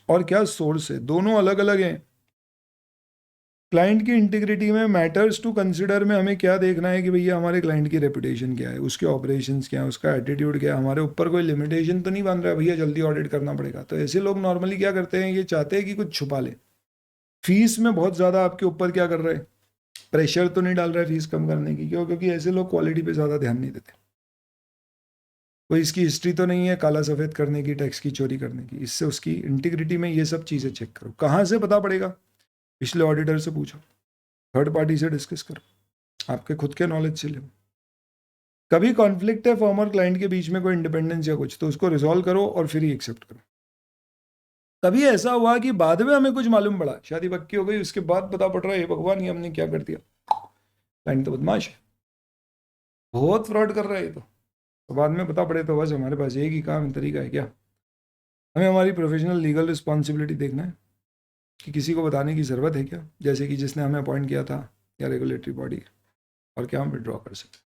S1: और क्या सोर्स है, दोनों अलग अलग हैं। क्लाइंट की इंटीग्रिटी में मैटर्स टू कंसिडर में हमें क्या देखना है कि भैया हमारे क्लाइंट की रेपुटेशन क्या है, उसके ऑपरेशंस क्या है, उसका एटीट्यूड क्या है, हमारे ऊपर कोई लिमिटेशन तो नहीं बन रहा है भैया जल्दी ऑडिट करना पड़ेगा। तो ऐसे लोग नॉर्मली क्या करते हैं, ये चाहते हैं कि कुछ छुपा ले। फीस में बहुत ज़्यादा आपके ऊपर क्या कर रहे हैं, प्रेशर तो नहीं डाल रहा है फीस कम करने की। क्यों? क्योंकि ऐसे लोग क्वालिटी पे ज़्यादा ध्यान नहीं देते। कोई इसकी हिस्ट्री तो नहीं है काला सफ़ेद करने की, टैक्स की चोरी करने की। इससे उसकी इंटीग्रिटी में ये सब चीज़ें चेक करो। कहाँ से पता पड़ेगा? पिछले ऑडिटर से पूछो, थर्ड पार्टी से डिस्कस करो, आपके खुद के नॉलेज से लो। कभी कॉन्फ्लिक्ट है फर्म और क्लाइंट के बीच में, कोई इंडिपेंडेंस या कुछ, तो उसको रिजॉल्व करो और फिर ही एक्सेप्ट करो। कभी ऐसा हुआ कि बाद में हमें कुछ मालूम पड़ा, शादी पक्की हो गई, उसके बाद पता पड़ रहा है भगवान ये हमने क्या कर दिया, क्लाइंट तो बदमाश है, बहुत फ्रॉड कर रहा है ये तो बाद में पता पड़े तो बस हमारे पास एक ही काम तरीका है क्या? हमें हमारी प्रोफेशनल लीगल रिस्पॉन्सिबिलिटी देखना है कि किसी को बताने की ज़रूरत है क्या, जैसे कि जिसने हमें अपॉइंट किया था या रेगुलेटरी बॉडी, और क्या हम विड्रॉ कर सकते हैं।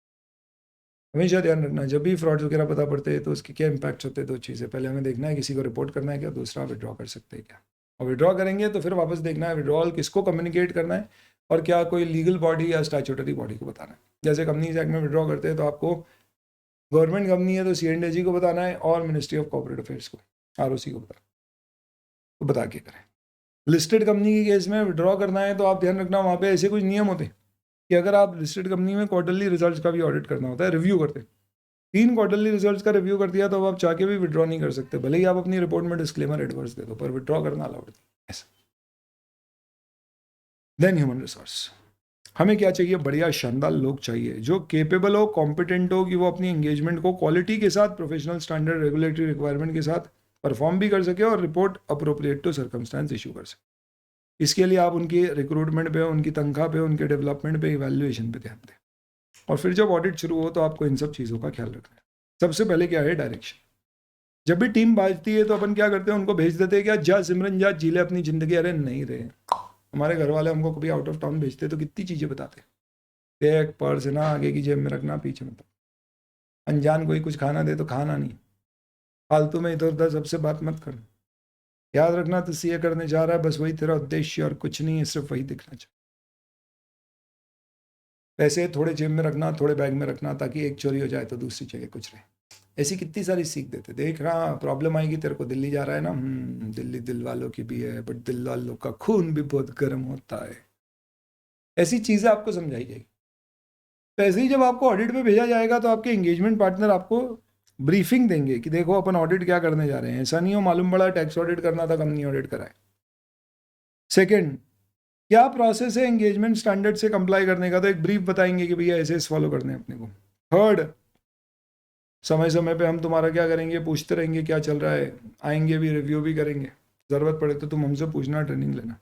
S1: हमेशा ध्यान रखना जब भी फ्रॉड्स वगैरह पता पड़ते हैं तो उसके क्या इंपैक्ट्स होते हैं। 2 चीज़ें, पहले हमें देखना है किसी को रिपोर्ट करना है क्या, दूसरा विड्रॉ कर सकते हैं क्या। और विड्रॉ करेंगे तो फिर वापस देखना है विड्रॉल किसको कम्युनिकेट करना है और क्या कोई लीगल बॉडी या स्टैट्यूटरी बॉडी को बताना है। जैसे कंपनीज एक्ट में विड्रॉ करते हैं तो आपको गवर्नमेंट कंपनी है तो C&AG को बताना है और मिनिस्ट्री ऑफ कॉर्पोरेट अफेयर्स को, ROC को बताना, तो बता के करें। लिस्टेड कंपनी के केस में विड्रॉ करना है तो आप ध्यान रखना वहाँ पे ऐसे कुछ नियम होते हैं कि अगर आप लिस्टेड कंपनी में क्वार्टरली रिजल्ट्स का भी ऑडिट करना होता है, रिव्यू करते हैं, 3 क्वार्टरली रिजल्ट्स का रिव्यू कर दिया तो अब आप चाह के भी विड्रॉ नहीं कर सकते, भले ही आप अपनी रिपोर्ट में डिस्क्लेमर एडवर्स दे दो, पर विड्रॉ करना अलाउड नहीं। ऐसा। देन ह्यूमन रिसोर्स, हमें क्या चाहिए? बढ़िया शानदार लोग चाहिए जो केपेबल हो, कॉम्पिटेंट हो, कि वो अपनी एंगेजमेंट को क्वालिटी के साथ, प्रोफेशनल स्टैंडर्ड, रेगुलेटरी रिक्वायरमेंट के साथ परफॉर्म भी कर सके और report appropriate to circumstance issue कर सके। इसके लिए आप उनकी रिक्रूटमेंट पे, उनकी तनख्वाह पे, उनके डेवलपमेंट पे, इवैल्यूएशन पे ध्यान दें। और फिर जब ऑडिट शुरू हो तो आपको इन सब चीज़ों का ख्याल रखना है। सबसे पहले क्या है? डायरेक्शन। जब भी टीम बाजती है तो अपन क्या करते हैं? उनको भेज देते हैं, क्या जा सिमरन जा जी ले अपनी जिंदगी। अरे नहीं रहे, हमारे घर वाले हमको कभी आउट ऑफ टाउन भेजते तो कितनी चीज़ें बताते। बैग पर्स ना आगे की जेब में रखना, पीछे में। अनजान कोई कुछ खाना दे तो खाना नहीं, फालतू में इधर उधर सबसे बात मत कर। याद रखना तो सीए करने जा रहा है, बस वही तेरा उद्देश्य और कुछ नहीं है, सिर्फ वही दिखना चाहिए। पैसे थोड़े जेब में रखना, थोड़े बैग में रखना, ताकि एक चोरी हो जाए तो दूसरी जगह कुछ रहे। ऐसी कितनी सारी सीख देते। देख रहा प्रॉब्लम आएगी तेरे को, दिल्ली जा रहा है ना, दिल्ली दिल वालों की भी है, बट दिल वालों का खून भी बहुत गर्म होता है। ऐसी चीज़ें आपको समझाई जाएगी। तो ऐसे ही जब आपको ऑडिट पे भेजा जाएगा तो आपके एंगेजमेंट पार्टनर आपको ब्रीफिंग देंगे कि देखो अपन ऑडिट क्या करने जा रहे हैं। ऐसा नहीं हो मालूम पड़ा टैक्स ऑडिट करना था, कंपनी ऑडिट कराए। सेकंड, क्या प्रोसेस है एंगेजमेंट स्टैंडर्ड से कंप्लाई करने का, तो एक ब्रीफ बताएंगे कि भैया ऐसे फॉलो करने हैं अपने को। थर्ड, समय समय पे हम तुम्हारा क्या करेंगे? पूछते रहेंगे क्या चल रहा है, आएंगे भी, रिव्यू भी करेंगे, ज़रूरत पड़े तो तुम हमसे पूछना, ट्रेनिंग लेना।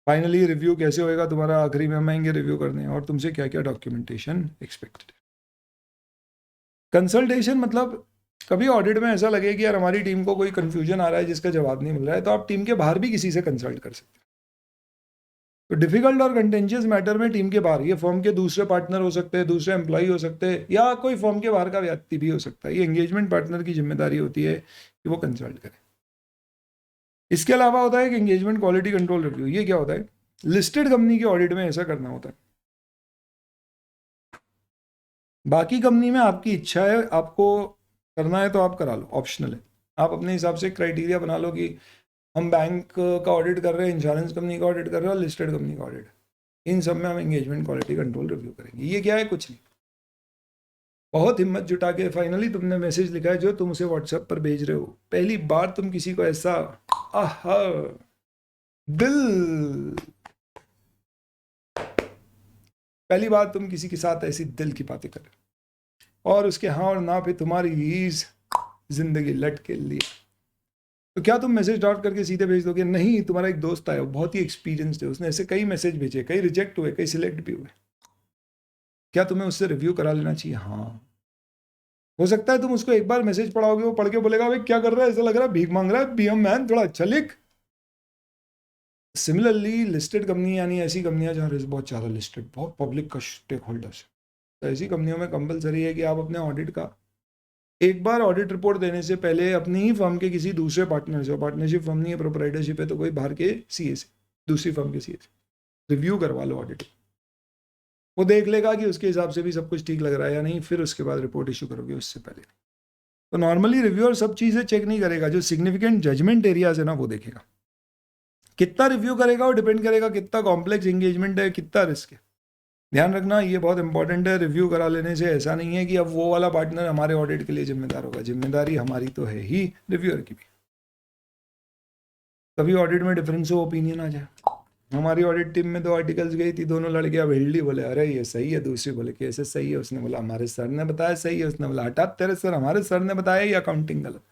S1: फाइनली रिव्यू कैसे होएगा तुम्हारा? आखिरी में हम आएंगे रिव्यू करने और तुमसे क्या क्या डॉक्यूमेंटेशन एक्सपेक्टेड है। कंसल्टेशन मतलब कभी ऑडिट में ऐसा लगे कि यार हमारी टीम को कोई कंफ्यूजन आ रहा है जिसका जवाब नहीं मिल रहा है, तो आप टीम के बाहर भी किसी से कंसल्ट कर सकते हैं। तो डिफिकल्ट और कंटेंशियस मैटर में टीम के बाहर, ये फर्म के दूसरे पार्टनर हो सकते हैं, दूसरे एम्प्लॉय हो सकते हैं, या कोई फर्म के बाहर का व्यक्ति भी हो सकता है। ये एंगेजमेंट पार्टनर की जिम्मेदारी होती है कि वो कंसल्ट करें। इसके अलावा होता है कि एंगेजमेंट क्वालिटी कंट्रोल रिव्यू। ये क्या होता है? लिस्टेड कंपनी के ऑडिट में ऐसा करना होता है। बाकी कंपनी में आपकी इच्छा है, आपको करना है तो आप करा लो, ऑप्शनल है। आप अपने हिसाब से क्राइटेरिया बना लो कि हम बैंक का ऑडिट कर रहे हैं, इंश्योरेंस कंपनी का ऑडिट कर रहे हैं और लिस्टेड कंपनी का ऑडिट, इन सब में हम एंगेजमेंट क्वालिटी कंट्रोल रिव्यू करेंगे। ये क्या है? कुछ नहीं, बहुत हिम्मत जुटा के फाइनली तुमने मैसेज लिखा है जो तुम उसे व्हाट्सएप पर भेज रहे हो। पहली बार तुम किसी को ऐसा आहा दिल, पहली बार तुम किसी के साथ ऐसी दिल की बातें कर रहे हो और उसके हाँ और ना पे तुम्हारी जिंदगी लट के लिए। तो क्या तुम मैसेज डॉट करके सीधे भेज दोगे? नहीं, तुम्हारा एक दोस्त आया, बहुत ही एक्सपीरियंस्ड है, उसने ऐसे कई मैसेज भेजे, कई रिजेक्ट हुए, कई सिलेक्ट भी हुए। क्या तुम्हें उससे रिव्यू करा लेना चाहिए? हाँ। हो सकता है तुम उसको एक बार मैसेज पढ़ाओगे, वो पढ़ के बोलेगा भाई क्या कर रहा है, ऐसा लग रहा है भीख मांग रहा है, बीएम मैन थोड़ा अच्छा लिख। सिमिलरली लिस्टेड कंपनी, यानी ऐसी कंपनियां जहाँ रिस्क बहुत ज़्यादा लिस्टेड, बहुत पब्लिक का स्टेक होल्डर्स, तो ऐसी कंपनियों में कंपलसरी है कि आप अपने ऑडिट का एक बार ऑडिट रिपोर्ट देने से पहले अपनी ही फर्म के किसी दूसरे पार्टनर से, पार्टनरशिप फर्म नहीं है, प्रोप्राइटरशिप है, तो कोई बाहर के सीए से, दूसरी फर्म के सीए से रिव्यू करवा लो ऑडिट। वो देख लेगा कि उसके हिसाब से भी सब कुछ ठीक लग रहा है या नहीं, फिर उसके बाद रिपोर्ट इशू करोगे, उससे पहले। तो नॉर्मली रिव्यूअर सब चीज़ें चेक नहीं करेगा, जो सिग्निफिकेंट जजमेंट एरियाज है ना वो देखेगा। कितना रिव्यू करेगा वो डिपेंड करेगा कितना कॉम्प्लेक्स एंगेजमेंट है, कितना रिस्क है। ध्यान रखना ये बहुत इंपॉर्टेंट है। रिव्यू करा लेने से ऐसा नहीं है कि अब वो वाला पार्टनर हमारे ऑडिट के लिए जिम्मेदार होगा, जिम्मेदारी हमारी तो है ही, रिव्यूअर की भी। कभी ऑडिट में डिफरेंस ऑफ ओपिनियन आ जाए। हमारी ऑडिट टीम में 2 आर्टिकल्स गई थी, दोनों लड़कियां वेल्डी बोले अरे ये सही है, दूसरी बोले कि ऐसे सही है, उसने बोला हमारे सर ने बताया सही है, उसने बोला हटा तेरे सर, हमारे सर ने बताया ये अकाउंटिंग गलत।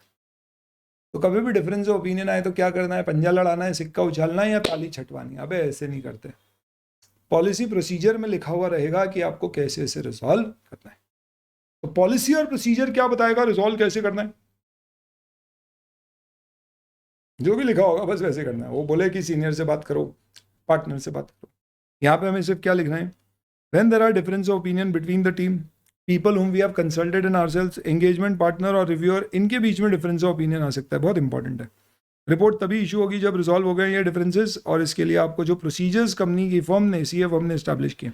S1: तो कभी भी डिफरेंस ऑफ ओपिनियन आए तो क्या करना है? पंजा लड़ाना है, सिक्का उछालना है या ताली छटवानी? अबे ऐसे नहीं करते। पॉलिसी प्रोसीजर में लिखा हुआ रहेगा कि आपको कैसे ऐसे रिजॉल्व करना है। तो पॉलिसी और प्रोसीजर क्या बताएगा रिजॉल्व कैसे करना है? जो भी लिखा होगा बस वैसे करना है। वो बोले कि सीनियर से बात करो, पार्टनर से बात करो। यहाँ पे हमें सिर्फ क्या लिखना है? When there are difference of opinion between the team, people whom we have consulted in ourselves, engagement partner और reviewer, इनके बीच में डिफरेंस ऑफ ओपिनियन आ सकता है, बहुत इंपॉर्टेंट है। रिपोर्ट तभी इशू होगी जब रिजॉल्व हो गए ये डिफरेंसेस, और इसके लिए आपको जो प्रोसीजर्स कंपनी की फर्म ने, सीए फर्म ने एस्टैब्लिश किए,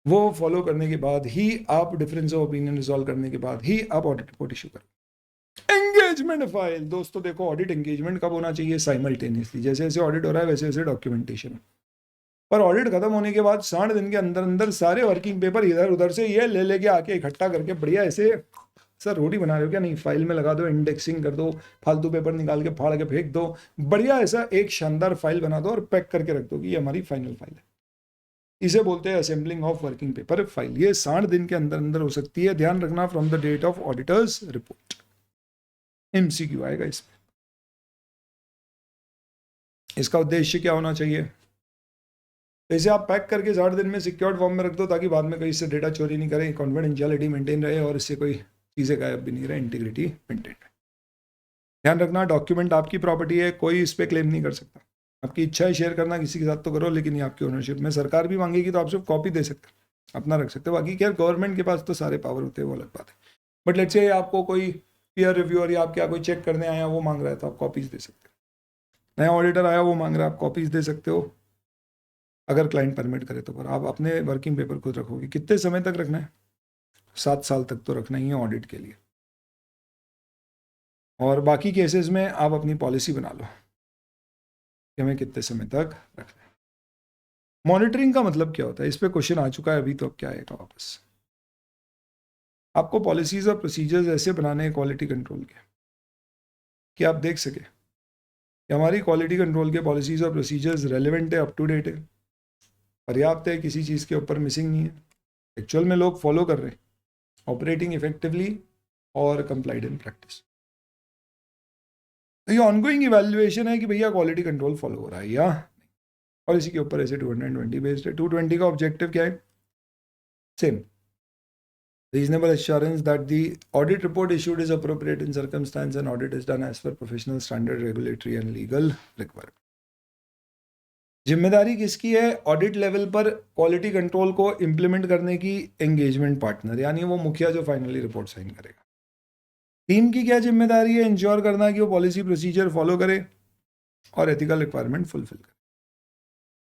S1: वो फॉलो करने के बाद ही आप डिफरेंस ऑफ ओपिनियन रिजॉल्व करने के बाद ही आप ऑडिट रिपोर्ट इशू करें। एंगेजमेंट फाइल, दोस्तों देखो ऑडिट एंगेजमेंट कब होना चाहिए? साइमल्टेनियसली, जैसे जैसे ऑडिट हो रहा है वैसे वैसे डॉक्यूमेंटेशन। पर ऑडिट खत्म होने के बाद 60 दिन के अंदर अंदर सारे वर्किंग पेपर इधर उधर से ये ले लेके आके इकट्ठा करके बढ़िया ऐसे, सर रोटी बना रहे हो क्या? नहीं, फाइल में लगा दो, इंडेक्सिंग कर दो, फालतू पेपर निकाल के फाड़ के फेंक दो, बढ़िया ऐसा एक शानदार फाइल बना दो और पैक करके रख दो कि ये हमारी फाइनल फाइल है। इसे बोलते हैं assembling of working paper file. ये 60 दिन के अंदर अंदर हो सकती है, ध्यान रखना, from the date of auditor's report. MCQ आएगा इसमें। इसका उद्देश्य क्या होना चाहिए? इसे आप पैक करके 60 दिन में सिक्योर्ड फॉर्म में रख दो, ताकि बाद में कहीं से डेटा चोरी नहीं करें, कॉन्फिडेंशियलिटी मेंटेन रहे और इससे कोई चीज़ें गायब भी नहीं रहे, इंटीग्रिटी मेंटेन रहे। ध्यान रखना, डॉक्यूमेंट आपकी प्रॉपर्टी है, कोई इस पर क्लेम नहीं कर सकता। आपकी इच्छा है शेयर करना किसी के साथ तो करो, लेकिन ये आपकी ओनरशिप में। सरकार भी मांगेगी तो आप सिर्फ कॉपी दे सकते हो, अपना रख सकते हो। बाकी क्या, गवर्नमेंट के पास तो सारे पावर होते हैं, वो अलग बात है। बट लेट्स से आपको कोई पीयर रिव्यूअर या आप क्या कोई चेक करने आया, वो मांग रहा है, तो आप कॉपीज दे सकते हो। नया ऑडिटर आया, वो मांग रहा है, आप कॉपीज दे सकते हो, अगर क्लाइंट परमिट करे तो। पर आप अपने वर्किंग पेपर खुद रखोगे। कितने समय तक रखना है? 7 साल तक तो रखना ही है ऑडिट के लिए। और बाकी केसेस में आप अपनी पॉलिसी बना लो कि हमें कितने समय तक रखना है। मॉनिटरिंग का मतलब क्या होता है? इस पे क्वेश्चन आ चुका है अभी, तो अब क्या आएगा वापस। आपको पॉलिसीज और प्रोसीजर्स ऐसे बनाने हैं क्वालिटी कंट्रोल के, कि आप देख सके कि हमारी क्वालिटी कंट्रोल के पॉलिसीज और प्रोसीजर्स रेलेवेंट है, अप टू डेट है, पर्याप्त है, किसी चीज़ के ऊपर मिसिंग नहीं है, एक्चुअल में लोग फॉलो कर रहे हैं, ऑपरेटिंग इफेक्टिवली और कंप्लाइड इन प्रैक्टिस। तो ये ऑनगोइंग इवैल्यूएशन है कि भैया क्वालिटी कंट्रोल फॉलो हो रहा है या नहीं। और इसी के ऊपर ऐसे 220 बेस्ड है। 220 का ऑब्जेक्टिव क्या है? Same, reasonable assurance that the audit report issued is appropriate in circumstance and audit is done as per professional standard, regulatory and legal requirement। जिम्मेदारी किसकी है ऑडिट लेवल पर क्वालिटी कंट्रोल को इंप्लीमेंट करने की? एंगेजमेंट पार्टनर, यानी वो मुखिया जो फाइनली रिपोर्ट साइन करेगा। टीम की क्या जिम्मेदारी है? इंश्योर करना कि वो पॉलिसी प्रोसीजर फॉलो करे और एथिकल रिक्वायरमेंट फुलफिल करे।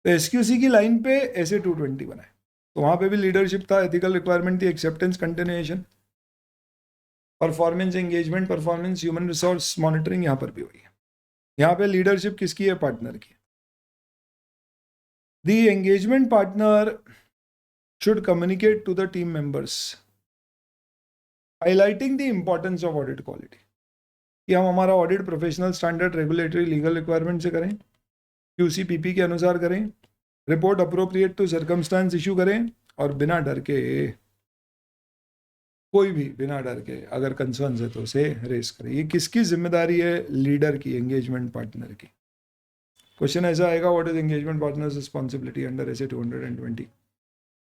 S1: तो SQC की लाइन पे ऐसे 220 बनाए, तो वहां पे भी लीडरशिप था, एथिकल रिक्वायरमेंट थी, acceptance, continuation, performance engagement, performance, human resource monitoring, यहाँ पर भी हुई है। यहाँ पे लीडरशिप किसकी है? पार्टनर की। The engagement partner should communicate to the team members highlighting the importance of audit quality, कि हम हमारा audit professional standard, regulatory, legal requirement से करें, QCPP के अनुसार करें, report appropriate to circumstance issue करें, और बिना डर के, कोई भी बिना डर के अगर कंसर्न है तो उसे रेस करें। ये किसकी जिम्मेदारी है? लीडर की, एंगेजमेंट पार्टनर की। क्वेश्चन ऐसा आएगा, what is engagement partner's responsibility under SA 220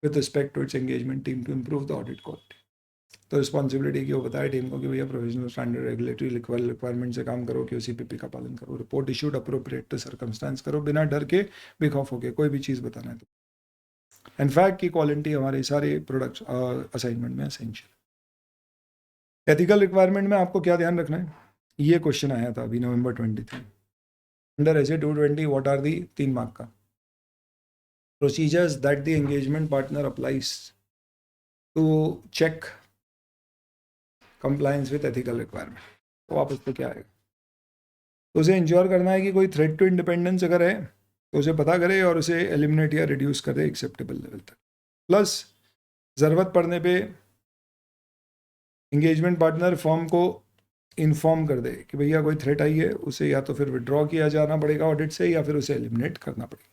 S1: with respect to its engagement team to improve the audit quality. तो रिस्पॉन्सिबिलिटी की वो बताया टीम को कि भैया प्रोफेशनल स्टैंडर्ड, रेगुलेटरी रिक्वायरमेंट से काम करो, QCPP का पालन करो, report issued appropriate to circumstance करो, बिना डर के, बेखौफ होके कोई भी चीज़ बताना है तो। इनफैक्ट की क्वालिटी हमारे सारे प्रोडक्ट्स असाइनमेंट में एसेंशियल। एथिकल रिक्वायरमेंट में आपको क्या ध्यान रखना है? ये क्वेश्चन आया था अभी November 23 under SA 220 what are the 3 mark का procedures that the engagement partner applies to check compliance with ethical requirement. तो वापस पे क्या आएगा? तो उसे इंश्योर करना है कि कोई थ्रेट टू इंडिपेंडेंस अगर है तो उसे पता करे और उसे एलिमिनेट या रिड्यूस करे एक्सेप्टेबल लेवल तक। प्लस ज़रूरत पड़ने पे एंगेजमेंट पार्टनर फर्म को इन्फॉर्म कर दे कि भैया कोई थ्रेट आई है, उसे या तो फिर विड्रॉ किया जाना पड़ेगा ऑडिट से, या फिर उसे एलिमिनेट करना पड़ेगा।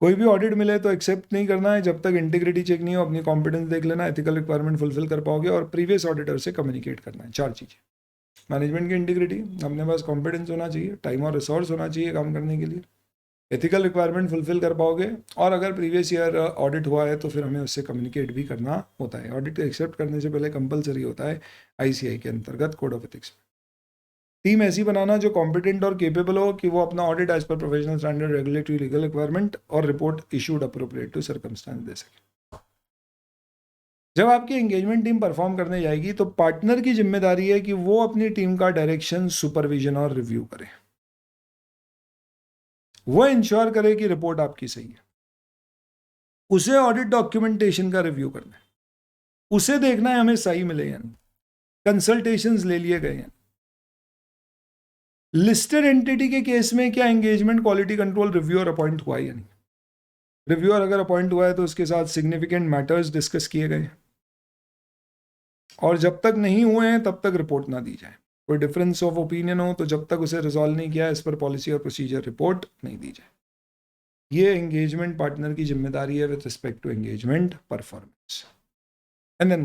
S1: कोई भी ऑडिट मिले तो एक्सेप्ट नहीं करना है जब तक इंटीग्रिटी चेक नहीं हो। अपनी कॉम्पिटेंस देख लेना, एथिकल रिक्वायरमेंट फुलफिल कर पाओगे, और प्रीवियस ऑडिटर से कम्युनिकेट करना है। 4 चीज़ें: मैनेजमेंट की इंटीग्रिटी, अपने पास कॉम्पिटेंस होना चाहिए, टाइम और रिसोर्स होना चाहिए काम करने के लिए, एथिकल रिक्वायरमेंट फुलफिल कर पाओगे, और अगर प्रीवियस ईयर ऑडिट हुआ है तो फिर हमें उससे कम्युनिकेट भी करना होता है। ऑडिट एक्सेप्ट करने से पहले कंपलसरी होता है ICI के अंतर्गत कोड ऑफ एथिक्स में। टीम ऐसी बनाना जो कॉम्पिटेंट और केपेबल हो कि वो अपना audit as per professional standard, regulatory, legal requirement और report issued appropriate to circumstance दे सके। जब आपकी एंगेजमेंट टीम परफॉर्म करने जाएगी तो पार्टनर की जिम्मेदारी है कि वो अपनी टीम का डायरेक्शन, सुपरविजन और रिव्यू करे। वो इंश्योर करे कि रिपोर्ट आपकी सही है। उसे ऑडिट डॉक्यूमेंटेशन का रिव्यू करना है, उसे देखना है हमें सही मिले या नहीं, कंसल्टेशंस ले लिए गए हैं। लिस्टेड एंटिटी के केस में क्या engagement quality control reviewer appoint हुआ या नहीं? रिव्यूअर अगर अपॉइंट हुआ है तो उसके साथ सिग्निफिकेंट मैटर्स डिस्कस किए गए, और जब तक नहीं हुए हैं तब तक रिपोर्ट ना दी जाए। कोई डिफरेंस ऑफ ओपिनियन हो तो जब तक उसे रिजॉल्व नहीं किया इस पर पॉलिसी और प्रोसीजर रिपोर्ट नहीं दी जाए। ये एंगेजमेंट पार्टनर की जिम्मेदारी है with respect to engagement performance. And then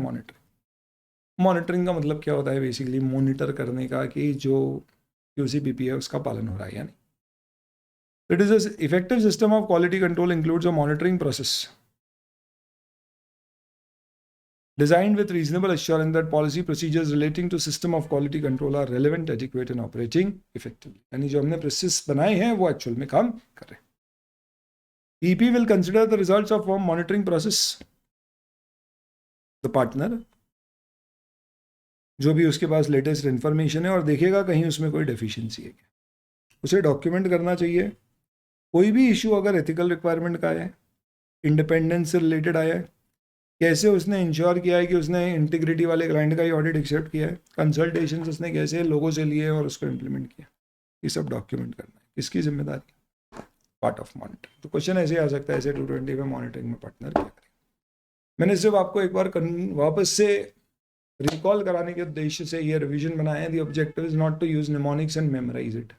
S1: monitoring का मतलब क्या होता है? बेसिकली मॉनिटर करने का कि जो QCPP है उसका पालन हो रहा है या नहीं। It is an effective system of quality control includes a monitoring process designed with reasonable assurance that policy procedures relating to system of quality control are relevant, adequate and operating effectively। यानी जो हमने process बनाए हैं वो actual में काम कर रहे हैं। EP will consider the results of firm monitoring process। The partner जो भी उसके पास लेटेस्ट इन्फॉर्मेशन है और देखेगा कहीं उसमें कोई डेफिशिएंसी है क्या, उसे डॉक्यूमेंट करना चाहिए। कोई भी इशू अगर एथिकल रिक्वायरमेंट का है, इंडिपेंडेंस से रिलेटेड आया है, कैसे उसने इंश्योर किया है कि उसने इंटीग्रिटी वाले क्लाइंट का ही ऑडिट एक्सेप्ट किया है, कंसल्टेशन उसने कैसे लोगों से लिए और उसको इम्प्लीमेंट किया, ये सब डॉक्यूमेंट करना है। किसकी जिम्मेदारी? Part of monitoring. तो क्वेश्चन ऐसे आ सकता है ऐसे 220 में मॉनिटरिंग में पार्टनर क्या करें। मैंने सिर्फ आपको एक बार वापस से रिकॉल कराने के उद्देश्य से ये रिवीजन बनाया है। The objective is not to use mnemonics and memorise it.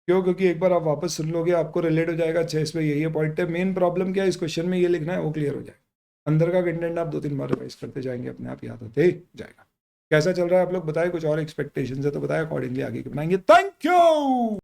S1: क्यों? क्योंकि एक बार आप वापस सुन लोगे आपको रिलेट हो जाएगा, अच्छा इस पर ये पॉइंट है। मेन प्रॉब्लम क्या है, इस क्वेश्चन में ये लिखना है, वो क्लियर हो जाएगा। अंदर का कंटेंट आप 2-3 बार रिवाइज करते जाएंगे, अपने आप याद होते जाएगा। कैसा चल रहा है आप लोग बताएं, कुछ और एक्सपेक्टेशन है तो बताएं, अकॉर्डिंगली आगे के बनाएंगे। Thank you.